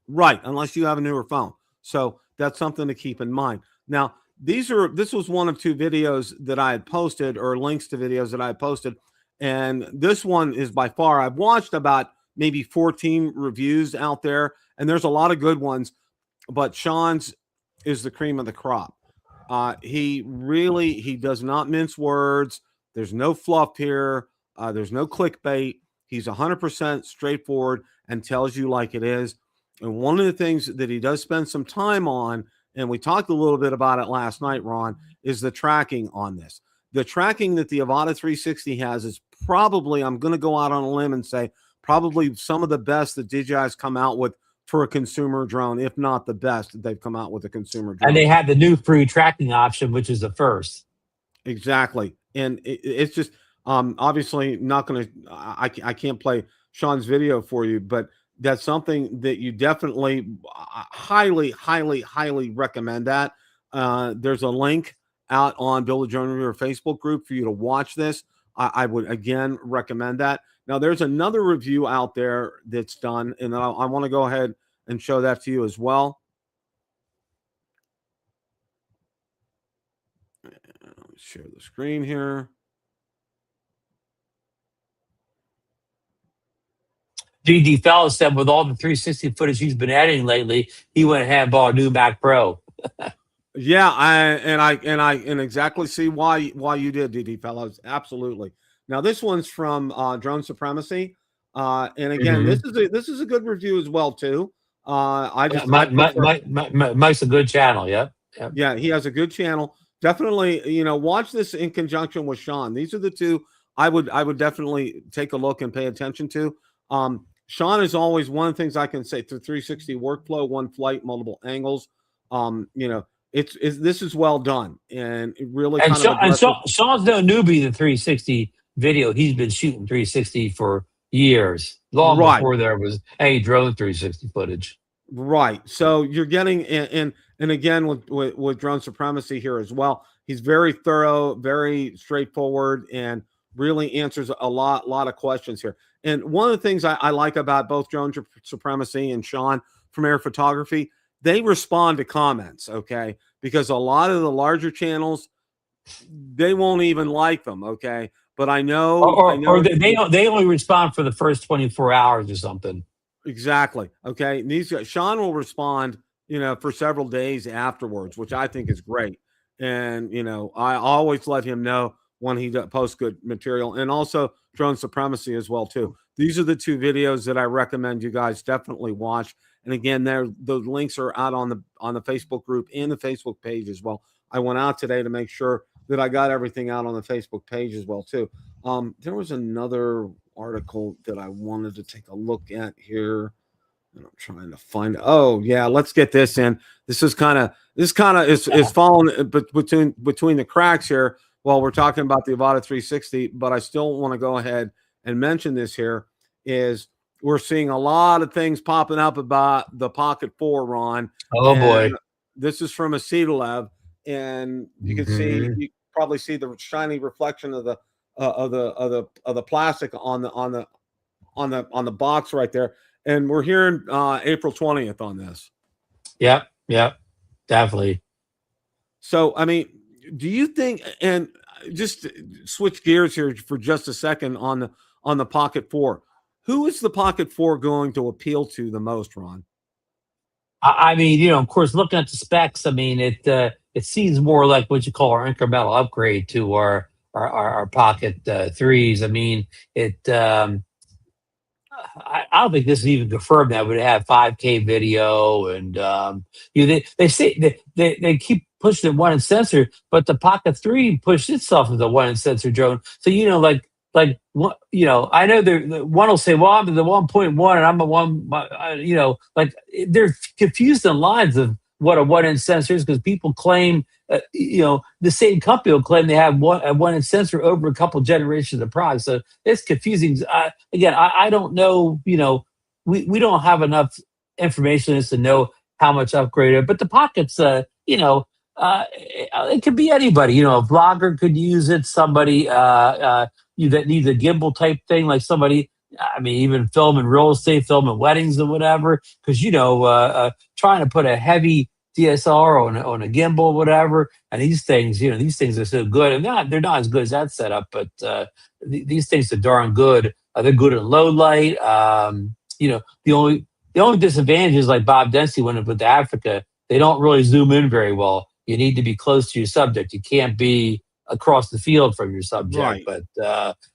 Right, unless you have a newer phone. So that's something to keep in mind. Now, this was one of 2 videos that I had posted, or links to videos that I had posted. And this one is by far, I've watched about maybe 14 reviews out there, and there's a lot of good ones, but Sean's is the cream of the crop. He does not mince words. There's no fluff here. There's no clickbait. He's 100% straightforward and tells you like it is. And one of the things that he does spend some time on, and we talked a little bit about it last night, Ron, is the tracking on this. The tracking that the Avata 360 has is probably, I'm going to go out on a limb and say, probably some of the best that DJI's come out with for a consumer drone, if not the best that they've come out with a consumer drone. And they have the new free tracking option, which is the first. Exactly. And it's just obviously not going to, I can't play Sean's video for you, but that's something that you definitely highly, highly, highly recommend that. There's a link out on Build a Drone Reviewer Facebook group for you to watch this. I would, again, recommend that. Now, there's another review out there that's done, and I want to go ahead and show that to you as well. Let me share the screen here. GD Fellows said with all the 360 footage he's been editing lately, he went ahead and bought a new Mac Pro. Yeah, I exactly see why you did, DD Fellows. Absolutely. Now this one's from Drone Supremacy, and again, this is a good review as well too. Mike's a good channel. Yeah, he has a good channel. Definitely, watch this in conjunction with Sean. These are the 2 I would definitely take a look and pay attention to. Sean is always one of the things I can say through 360 workflow, one flight, multiple angles. You know, this is well done, and it really And, kind of addresses. Sean's no newbie to 360 video. He's been shooting 360 for years, long Right. before there was any drone 360 footage. Right. So you're getting and again with drone supremacy here as well. He's very thorough, very straightforward, and really answers a lot of questions here. And one of the things I like about both drone supremacy and Sean from Air Photography, they respond to comments, okay? Because a lot of the larger channels, they won't even like them, okay? But I know They only respond for the first 24 hours or something. exactly. Okay. And these guys, Sean will respond, you know, for several days afterwards, which I think is great. And, you know, I always let him know when he posts good material, and also drone supremacy as well, too. These are the two videos that I recommend you guys definitely watch. And again, the links are out on the Facebook group and the Facebook page as well. I went out today to make sure that I got everything out on the Facebook page as well, too. There was another article that I wanted to take a look at here. And I'm trying to find. Oh yeah, let's get this in. This is kind of is falling between the cracks here while we're talking about the Avata 360. But I still want to go ahead and mention this here. Is we're seeing a lot of things popping up about the Pocket 4, Ron. Oh boy. And this is from Acetalev, and you can see you probably see the shiny reflection of the plastic on the box right there. And we're hearing April 20th on this. Yep, definitely. So, I mean, do you think, and just switch gears here for just a second on the Pocket 4, who is the Pocket 4 going to appeal to the most, Ron? I mean, you know, of course, looking at the specs, I mean, it seems more like what you call our incremental upgrade to our Pocket threes. I mean, I don't think this is even confirmed that would have 5K video, and you know, they say they keep pushing the one in sensor, but the Pocket 3 pushed itself as a one in sensor drone. So you know, like what, you know, I know the one will say, well, I'm the 1.1 and I'm a one, you know, like they're confused in lines of what a one in sensor is, because people claim, you know, the same company will claim they have a one in sensor over a couple generations of products. So it's confusing. Again, I don't know, you know, we don't have enough information as to know how much upgraded, but the Pockets, you know, it could be anybody, you know, a vlogger could use it, somebody, you that needs a gimbal type thing, like somebody, I mean, even filming real estate, filming weddings or whatever, because, you know, trying to put a heavy DSLR on a gimbal, whatever, and these things, you know, these things are so good, and they're not as good as that setup, but these things are darn good. They're good in low light. You know, the only disadvantage is, like Bob Dempsey went with Africa, they don't really zoom in very well. You need to be close to your subject. You can't be across the field from your subject. Right.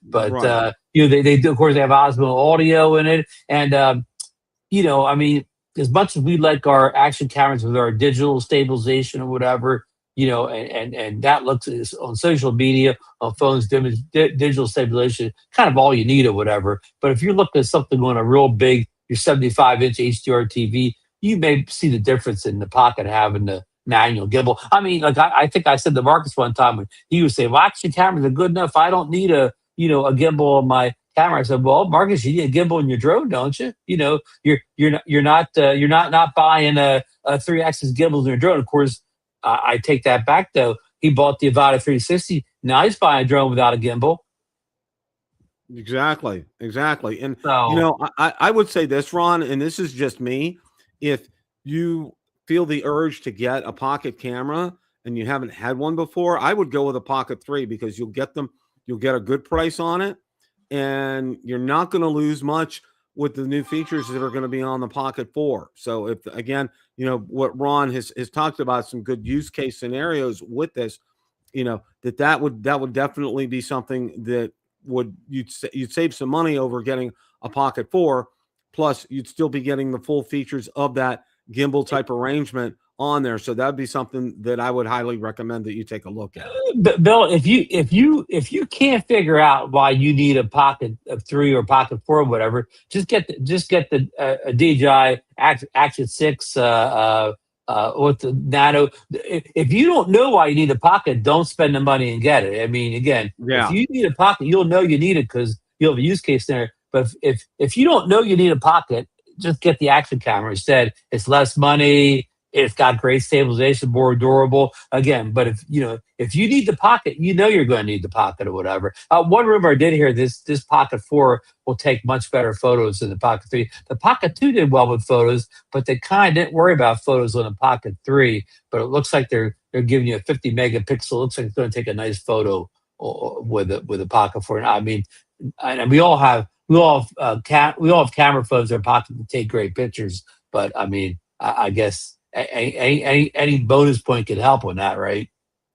But you know, they do, of course, they have Osmo audio in it, and you know, I mean, as much as we like our action cameras with our digital stabilization or whatever, you know, and that looks on social media, on phones, digital stabilization, kind of all you need or whatever. But if you're looking at something on a real big, your 75-inch HDR TV, you may see the difference in the Pocket having the manual gimbal. I mean, like I think I said to Marcus one time when he was saying, "Well, action cameras are good enough. I don't need a gimbal on my camera." I said, "Well, Marcus, you need a gimbal in your drone, don't you? You know, you're not buying a 3-axis gimbal in your drone." Of course, I take that back though. He bought the Avata 360. Now he's buying a drone without a gimbal. Exactly. And you So know, I would say this, Ron, and this is just me. If you feel the urge to get a pocket camera and you haven't had one before, I would go with a Pocket 3, because you'll get a good price on it, and you're not going to lose much with the new features that are going to be on the Pocket 4. So if, again, you know, what Ron has talked about, some good use case scenarios with this, you know, that would definitely be something that you'd save some money over getting a Pocket 4, plus you'd still be getting the full features of that gimbal type arrangement on there. So that'd be something that I would highly recommend that you take a look at. But Bill, if you can't figure out why you need a pocket of 3 or pocket 4 or whatever, just get the DJI Action 6 with the Nano. If you don't know why you need a pocket, don't spend the money and get it. I mean, again, if Yeah. you need a pocket, you'll know you need it because you'll have a use case there. But if you don't know you need a pocket, just get the action camera instead. It's less money. It's got great stabilization, more durable. Again, but if you need the pocket, you know you're going to need the pocket or whatever. One rumor I did hear this Pocket 4 will take much better photos than the Pocket 3. The Pocket 2 did well with photos, but they kind of didn't worry about photos on the Pocket 3. But it looks like they're giving you a 50 megapixel. It looks like it's going to take a nice photo with a Pocket 4. I mean, and we all have camera phones in our pocket to take great pictures. But I mean, I guess any bonus point could help on that, right?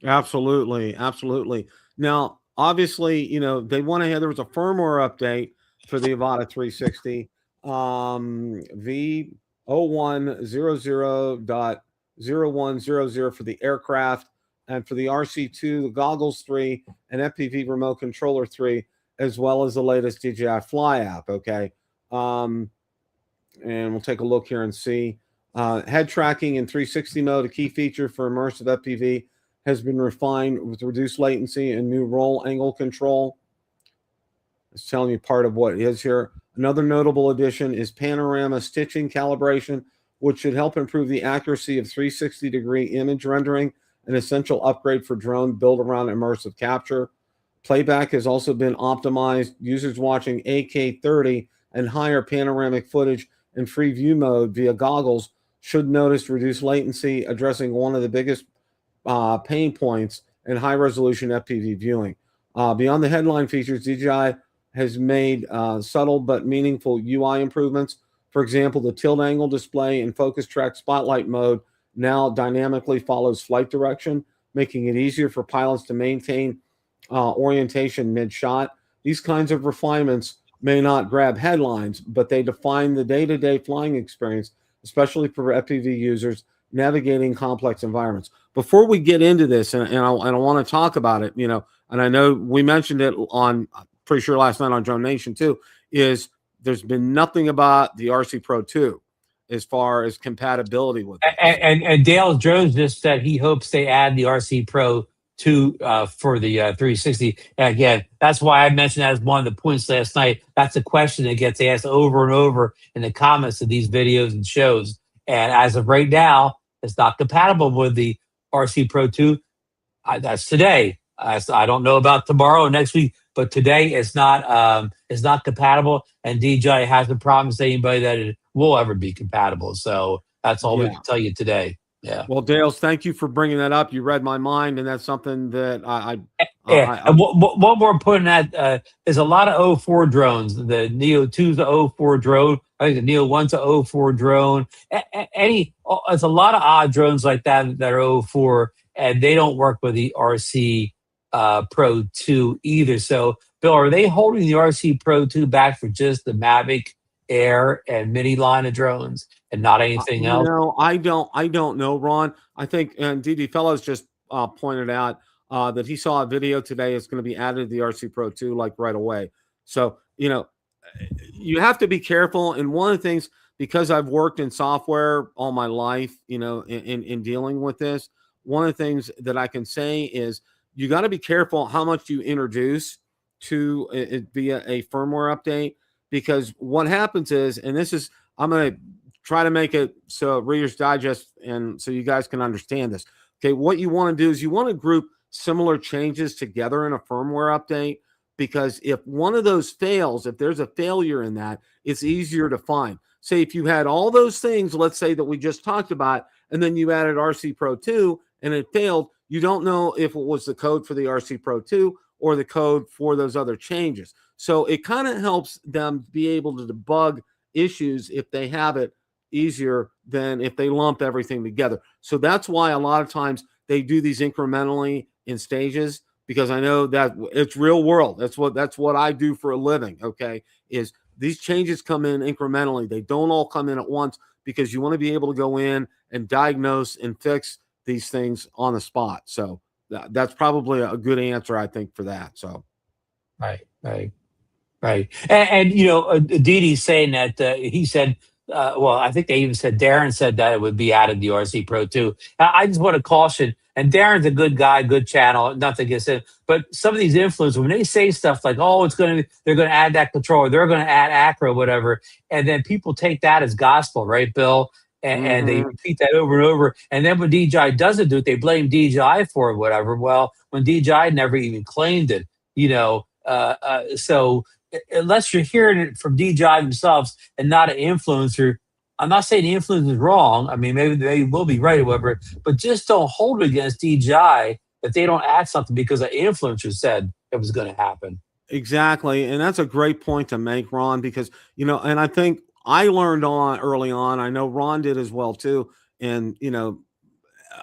Absolutely, absolutely. Now, obviously, they went ahead. There was a firmware update for the Avata 360, V0100.0100 for the aircraft, and for the RC2, the Goggles 3, and FPV Remote Controller 3, as well as the latest DJI Fly app. Okay, and we'll take a look here and see. Head tracking in 360 mode, a key feature for immersive FPV, has been refined with reduced latency and new roll angle control. It's telling you part of what is here. Another notable addition is panorama stitching calibration, which should help improve the accuracy of 360-degree image rendering, an essential upgrade for drone built around immersive capture. Playback has also been optimized. Users watching 8K 30 and higher panoramic footage in free view mode via goggles should notice reduced latency, addressing one of the biggest pain points in high-resolution FPV viewing. Beyond the headline features, DJI has made subtle but meaningful UI improvements. For example, the tilt angle display in focus track spotlight mode now dynamically follows flight direction, making it easier for pilots to maintain orientation mid-shot. These kinds of refinements may not grab headlines, but they define the day-to-day flying experience, especially for FPV users navigating complex environments. Before we get into this, and I want to talk about it, and I know we mentioned it on, pretty sure last night on Drone Nation too, is there's been nothing about the RC Pro 2 as far as compatibility with it. And Dale Jones just said he hopes they add the RC Pro 2 for the 360. And again, that's why I mentioned that as one of the points last night. That's a question that gets asked over and over in the comments of these videos and shows. And as of right now, it's not compatible with the RC Pro 2. That's today. I don't know about tomorrow or next week, but today it's not compatible. And DJI hasn't promised anybody that it will ever be compatible. So that's all we can tell you today. Yeah. Well, Dales, thank you for bringing that up. You read my mind, and that's something that And one more point on that, there's a lot of 04 drones. The Neo 2's a 04 drone. I think the Neo 1's a 04 drone. It's a lot of odd drones like that are 04, and they don't work with the RC Pro 2 either. So, Bill, are they holding the RC Pro 2 back for just the Mavic Air and Mini line of drones and not anything else? No, I don't know, Ron. I think, and DD Fellows just pointed out that he saw a video today. It's going to be added to the RC Pro 2 like right away. So, you have to be careful. And one of the things, because I've worked in software all my life, in dealing with this, one of the things that I can say is you got to be careful how much you introduce to it via a firmware update, because what happens is, and this is, I'm going to try to make it so Reader's Digest and so you guys can understand this. Okay, what you want to do is you want to group similar changes together in a firmware update, because if one of those fails, if there's a failure in that, it's easier to find. Say if you had all those things, let's say that we just talked about, and then you added RC Pro 2 and it failed, you don't know if it was the code for the RC Pro 2 or the code for those other changes. So it kind of helps them be able to debug issues if they have it easier than if they lump everything together. So that's why a lot of times they do these incrementally in stages, because I know that it's real world. That's what I do for a living. Okay, is these changes come in incrementally. They don't all come in at once, because you want to be able to go in and diagnose and fix these things on the spot. So that's probably a good answer, I think, for that. So Right, right. Right. And you know, Didi's saying that he said, well, I think they even said Darren said that it would be added the RC Pro too. I just want to caution, and Darren's a good guy, good channel, nothing against him. But some of these influencers, when they say stuff like, "Oh, they're going to add that controller, they're going to add acro, whatever," and then people take that as gospel, right, Bill? And they mhm. repeat that over and over. And then when DJI doesn't do it, they blame DJI for it, whatever. Well, when DJI never even claimed it, you know, so unless you're hearing it from DJI themselves and not an influencer, I'm not saying the influencer is wrong. I mean, maybe they will be right or whatever, but just don't hold it against DJI if they don't add something because an influencer said it was going to happen. Exactly, and that's a great point to make, Ron, because, and I think I learned on early on, I know Ron did as well too, and,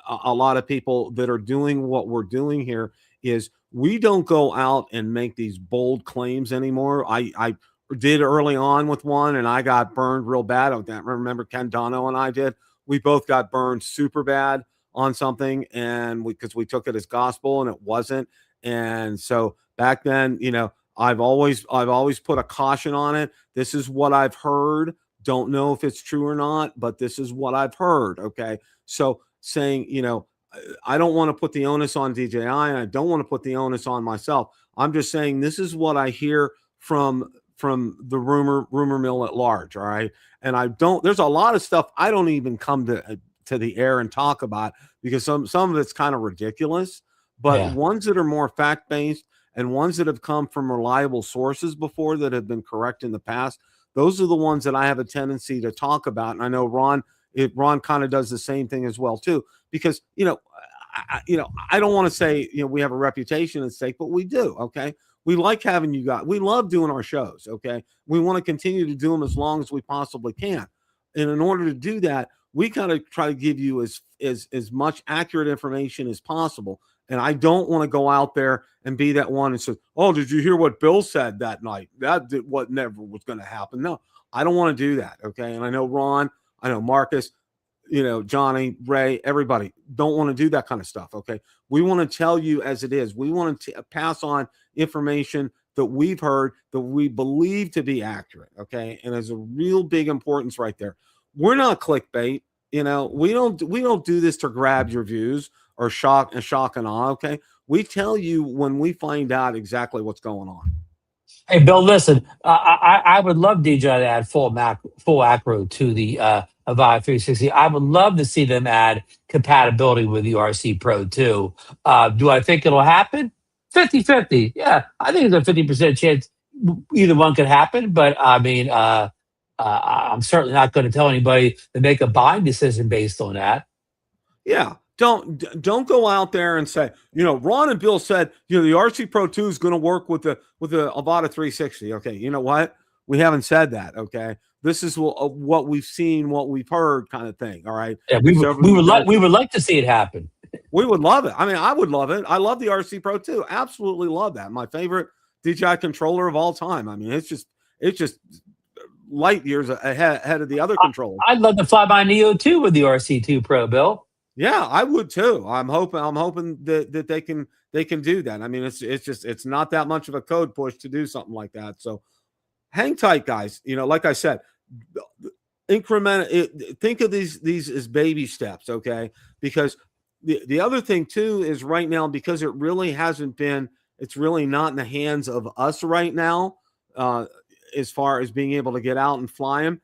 a lot of people that are doing what we're doing here is we don't go out and make these bold claims anymore. I did early on with one, and I got burned real bad. I don't remember Ken Dono and I did. We both got burned super bad on something, and because we took it as gospel and it wasn't. And so back then, I've always put a caution on it. This is what I've heard. Don't know if it's true or not, but this is what I've heard. Okay. So saying, I don't want to put the onus on DJI, and I don't want to put the onus on myself. I'm just saying this is what I hear from the rumor mill at large. All right. And there's a lot of stuff I don't even come to the air and talk about because some of it's kind of ridiculous, but Yeah. ones that are more fact-based and ones that have come from reliable sources before that have been correct in the past, those are the ones that I have a tendency to talk about. And I know Ron kind of does the same thing as well too, because I don't want to say we have a reputation at stake, but we do. Okay, we like having you guys. We love doing our shows. Okay, we want to continue to do them as long as we possibly can, and in order to do that, we kind of try to give you as much accurate information as possible. And I don't want to go out there and be that one and say, "Oh, did you hear what Bill said that night? What never was going to happen." No, I don't want to do that. Okay, and I know Ron, I know Marcus, Johnny, Ray, everybody don't want to do that kind of stuff. Okay. We want to tell you as it is. We want to pass on information that we've heard that we believe to be accurate. Okay. And there's a real big importance right there. We're not clickbait. We don't do this to grab your views or shock and awe. Okay. We tell you when we find out exactly what's going on. Hey, Bill, listen, I would love DJI to add full acro to the Avata 360. I would love to see them add compatibility with the RC Pro too. Do I think it'll happen? 50-50. Yeah, I think there's a 50% chance either one could happen. But I mean, I'm certainly not going to tell anybody to make a buying decision based on that. Yeah. Don't go out there and say, Ron and Bill said, the RC Pro 2 is going to work with the Avata 360. Okay, you know what? We haven't said that. Okay, this is what we've seen, what we've heard, kind of thing. All right, Yeah, it's over the desk. we would like to see it happen. We would love it. I mean, I would love it. I love the RC Pro 2. Absolutely love that. My favorite DJI controller of all time. I mean, it's just light years ahead of the other controllers. I'd love to fly by Neo 2 with the RC2 Pro, Bill. Yeah, I would too. I'm hoping that they can do that. I mean, it's not that much of a code push to do something like that. So hang tight, guys. Like I said, think of these as baby steps, okay? Because the other thing too is right now, because it really hasn't been, it's really not in the hands of us right now, as far as being able to get out and fly them.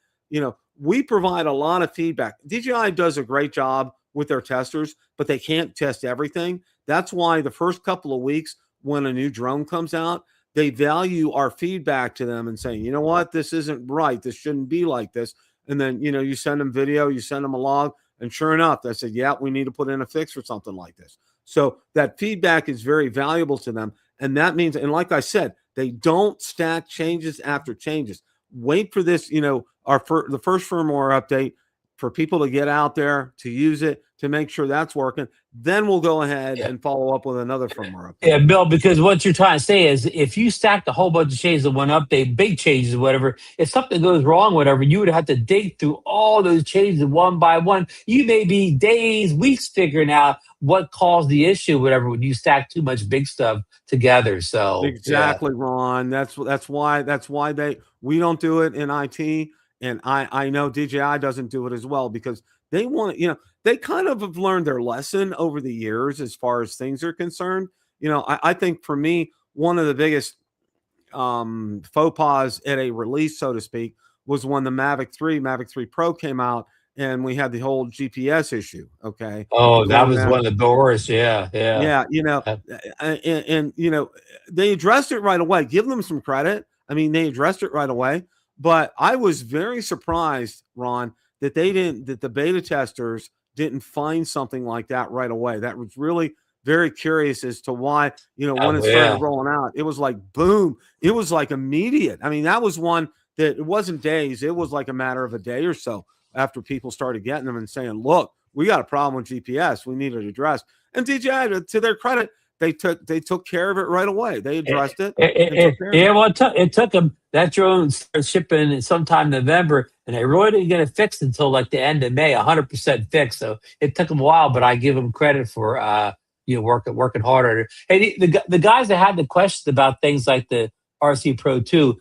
We provide a lot of feedback. DJI does a great job with their testers, but they can't test everything. That's why the first couple of weeks when a new drone comes out, they value our feedback to them and saying, you know what, this isn't right. This shouldn't be like this. And then, you send them video, you send them a log, and sure enough, they said, yeah, we need to put in a fix for something like this. So that feedback is very valuable to them. And that means, and like I said, they don't stack changes after changes. Wait for this, the first firmware update. for people to get out there to use it to make sure that's working. Then we'll go ahead Yeah. and follow up with another firmware update. Yeah, Bill, because what you're trying to say is if you stacked a whole bunch of changes in one update, big changes, whatever, if something goes wrong, whatever, you would have to dig through all those changes one by one. You may be days, weeks figuring out what caused the issue, whatever, when you stack too much big stuff together. So, yeah. Exactly, Ron. That's why we don't do it in IT, and I know DJI doesn't do it as well because they want, they kind of have learned their lesson over the years as far as things are concerned. I think for me, one of the biggest faux pas at a release, so to speak, was when the Mavic 3 Pro came out and we had the whole GPS issue. Okay, Oh, with that them was one of the worst. Yeah, yeah. yeah, Uh, and they addressed it right away. Give them some credit. I mean, they addressed it right away. But I was very surprised, Ron, that the beta testers didn't find something like that right away. That was really very curious as to why, when it started yeah. rolling out, it was like boom. It was like immediate. I mean, that was one that it wasn't days. It was like a matter of a day or so after people started getting them and saying, look, we got a problem with GPS. We need it addressed. And DJI, to their credit, they took care of it right away. They addressed it and took care of Yeah, it. well, it took them. That drone started shipping sometime November, and they really didn't get it fixed until like the end of May, 100% fixed. So it took them a while, but I give them credit for working harder. Hey, the guys that had the questions about things like the RC Pro 2,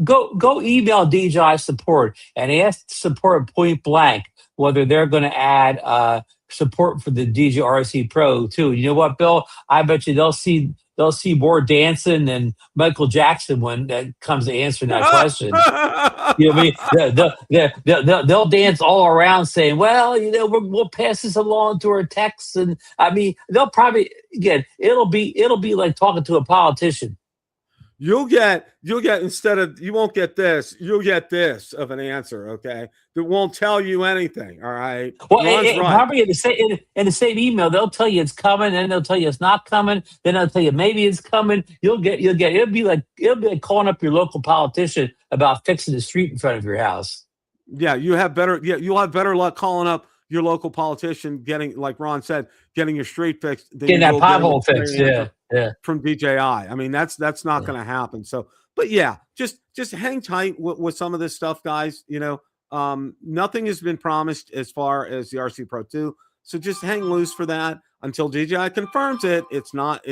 go email DJI support and ask support point blank whether they're going to add support for the DJI RC Pro 2. You know what, Bill? I bet you they'll see more dancing than Michael Jackson when that comes to answering that question. You know what I mean? They'll dance all around saying, well, we'll pass this along to our techs. And I mean, they'll probably, again, it'll be like talking to a politician. You'll get instead of you won't get this, you'll get this of an answer, okay? That won't tell you anything. All right. Well, Ron's right. probably in the same email, they'll tell you it's coming, and they'll tell you it's not coming. Then they'll tell you maybe it's coming. You'll get. It'll be like calling up your local politician about fixing the street in front of your house. Yeah, you'll have better luck calling up your local politician, getting, like Ron said, getting your street fixed than Getting you that will getting pothole a straight fixed. answer Yeah. from DJI. I mean, that's not going to happen. So, but yeah, just hang tight with some of this stuff, guys. Nothing has been promised as far as the RC Pro 2. So just hang loose for that until DJI confirms it. It's not.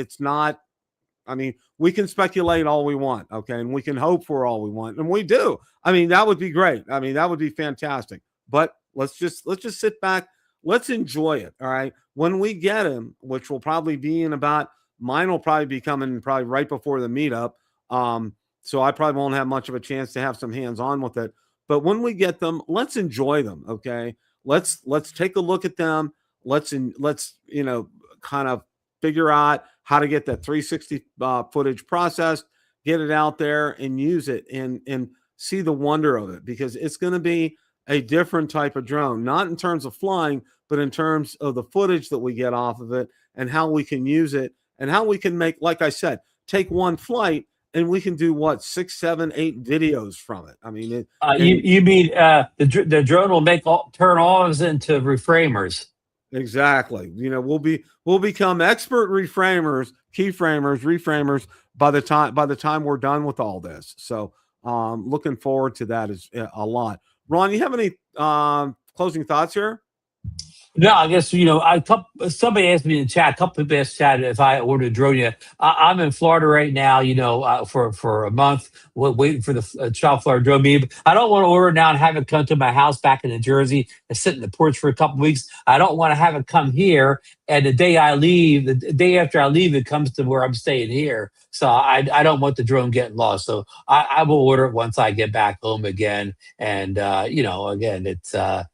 I mean, we can speculate all we want, okay, and we can hope for all we want, and we do. I mean, that would be great. I mean, that would be fantastic. But let's just sit back. Let's enjoy it. All right. When we get him, which will probably be mine will probably be coming probably right before the meetup. So I probably won't have much of a chance to have some hands on with it. But when we get them, let's enjoy them. Okay. Let's take a look at them. Let's kind of figure out how to get that 360 footage processed, get it out there and use it and see the wonder of it, because it's going to be a different type of drone, not in terms of flying, but in terms of the footage that we get off of it and how we can use it and how we can make, like I said, take one flight and we can do what, 6, 7, 8 videos from it. I mean, You mean the drone will turn offs into reframers? Exactly. We'll become expert keyframers, reframers by the time we're done with all this. So looking forward to that is a lot. Ron, you have any closing thoughts here? No, I guess somebody asked me in the chat. A couple people asked chat if I ordered a drone yet. I'm in Florida right now. For a month, waiting for the South Florida drone meeting. I don't want to order it now and have it come to my house back in New Jersey and sit in the porch for a couple weeks. I don't want to have it come here, and the day after I leave, it comes to where I'm staying here. So I don't want the drone getting lost. So I will order it once I get back home again. And again, it's. A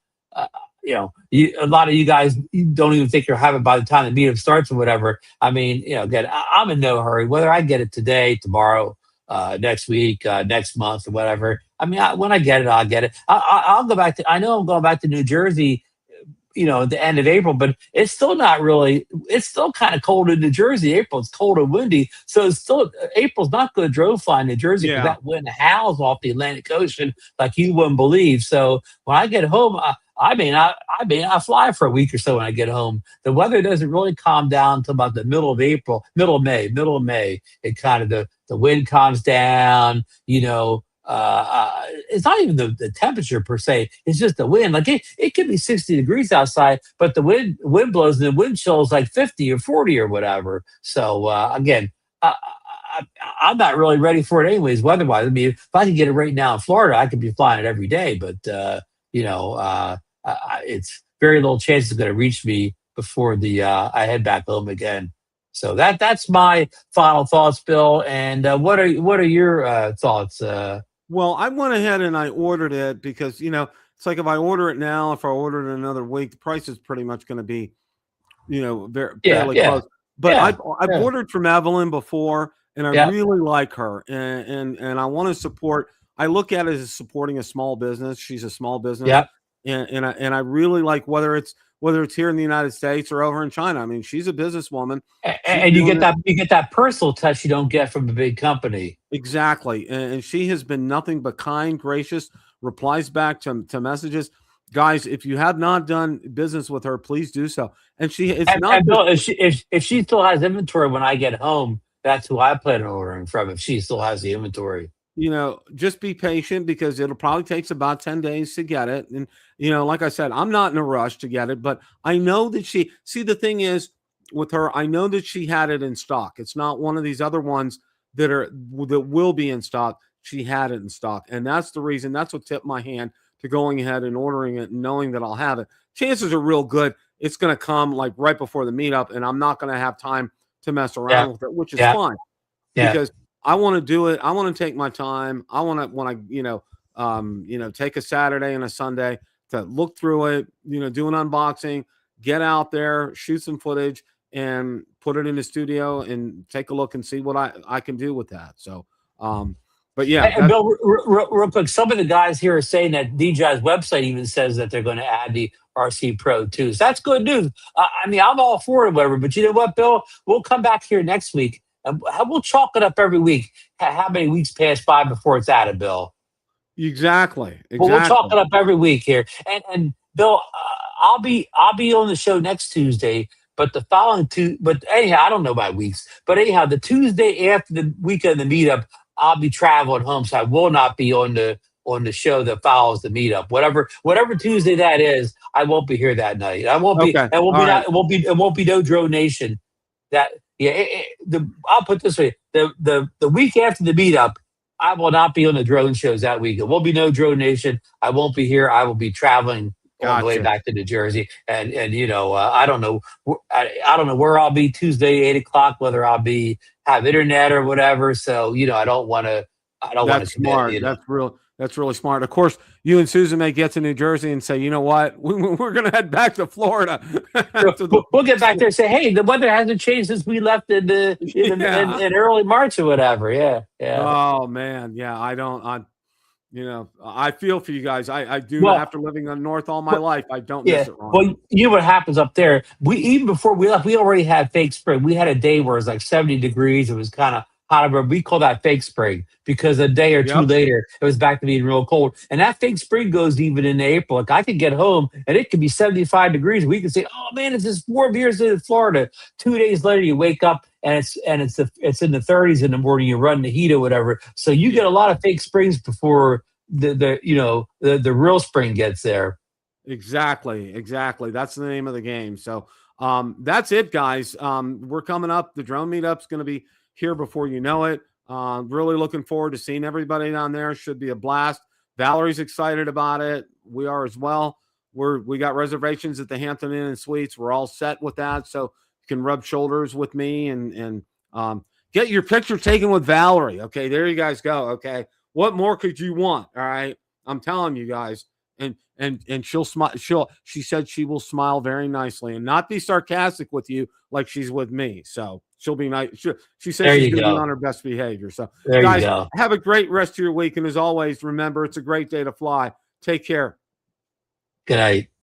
lot of you guys don't even think you'll have it by the time the meetup starts or whatever. I mean, again, I'm in no hurry. Whether I get it today, tomorrow, next week, next month, or whatever. I mean, when I get it, I'll get it. I'll go back to. I know I'm going back to New Jersey. At the end of April, but it's still not really. It's still kind of cold in New Jersey. April, it's cold and windy, so it's still April's not good drone fly in New Jersey because that wind howls off the Atlantic Ocean like you wouldn't believe. So when I get home, I fly for a week or so when I get home. The weather doesn't really calm down until about the middle of April, middle of May. It kind of the wind calms down. It's not even the temperature per se. It's just the wind. Like it could be 60 degrees outside, but the wind blows and the wind chill is like 50 or 40 or whatever. So again, I'm not really ready for it anyways, weather-wise. I mean, if I could get it right now in Florida, I could be flying it every day. But it's very little chance it's going to reach me before I head back home again. So that's my final thoughts, Bill. And what are your thoughts? Well, I went ahead and I ordered it because it's like if I order it now, if I order it another week, the price is pretty much going to be very Yeah, fairly yeah, close. But yeah, I've yeah, ordered from Evelyn before, and I yeah, really like her, and I want to support. I look at it as supporting a small business. She's a small business, yeah. and I really like whether it's here in the United States or over in China. I mean, she's a businesswoman. She's And doing it you get that personal touch you don't get from a big company. exactly, and she has been nothing but kind, gracious, replies back to messages. Guys, if you have not done business with her, please do so. And it's not And just Bill, if she still has inventory when I get home, that's who I plan on ordering from. If she still has the inventory. just be patient because it'll probably takes about 10 days to get it. And, like I said, I'm not in a rush to get it, but I know that the thing is with her, I know that she had it in stock. It's not one of these other ones that will be in stock. She had it in stock. And that's what tipped my hand to going ahead and ordering it and knowing that I'll have it. Chances are real good it's going to come like right before the meetup and I'm not going to have time to mess Yeah, around with it, which is yeah, fine yeah. because I want to do it. I want to take my time. I want to when I take a Saturday and a Sunday to look through it. Do an unboxing, get out there, shoot some footage, and put it in the studio and take a look and see what I can do with that. So, but yeah, And that's Bill, real quick, some of the guys here are saying that DJI's website even says that they're going to add the RC Pro too. So that's good news. I mean, I'm all for it, whatever. But you know what, Bill? We'll come back here next week and we'll chalk it up every week. How many weeks pass by before it's added, Bill? exactly, Well, we'll chalk exactly. it up every week here. And Bill, I'll be on the show next Tuesday. But the following two, but anyhow, I don't know my weeks. But anyhow, the Tuesday after the week of the meetup, I'll be traveling home, so I will not be on the show that follows the meetup. Whatever Tuesday that is, I won't be here that night. I won't be. Okay, It won't all be right. not. It won't be no Drone Nation. That yeah. I'll put it this way: the week after the meetup, I will not be on the drone shows that week. It will be no Drone Nation. I won't be here. I will be traveling on the way Gotcha. back to New Jersey, and I don't know. I don't know where I'll be Tuesday 8 o'clock. Whether I'll be have internet or whatever. So I don't want to. I don't want to That's commit. smart. That's really smart. Of course, you and Susan may get to New Jersey and say, you know what, we're going to head back to Florida. to the, We'll get back there and say, hey, the weather hasn't changed since we left yeah. in early March or whatever. Yeah, yeah. Oh man, yeah. I feel for you guys. I do Well, after living on North all my life. I don't yeah. miss it, Ron. Well, you know what happens up there? We even before we left, we already had fake spring. We had a day where it was like 70 degrees. It was kind of hot, but we call that fake spring because a day or two Yep. later, it was back to being real cold. And that fake spring goes even in April. Like I could get home and it could be 75 degrees. We could say, "Oh man, it's just warm here in Florida." 2 days later, you wake up and it's in the 30s in the morning. You run the heat or whatever. So you get a lot of fake springs before the real spring gets there. Exactly. Exactly. That's the name of the game. So that's it, guys. We're coming up. The drone meetup's going to be here before you know it. Really looking forward to seeing everybody down there. Should be a blast. Valerie's excited about it. We are as well. We got reservations at the Hampton Inn and Suites. We're all set with that. So you can rub shoulders with me and get your picture taken with Valerie. Okay, there you guys go. Okay. What more could you want? All right. I'm telling you guys. And she'll smile. She said she will smile very nicely and not be sarcastic with you like she's with me. So she'll be nice. She says There she's you going to be go. on her best behavior. So There you guys, go. have a great rest of your week. And as always, remember it's a great day to fly. Take care. Good night.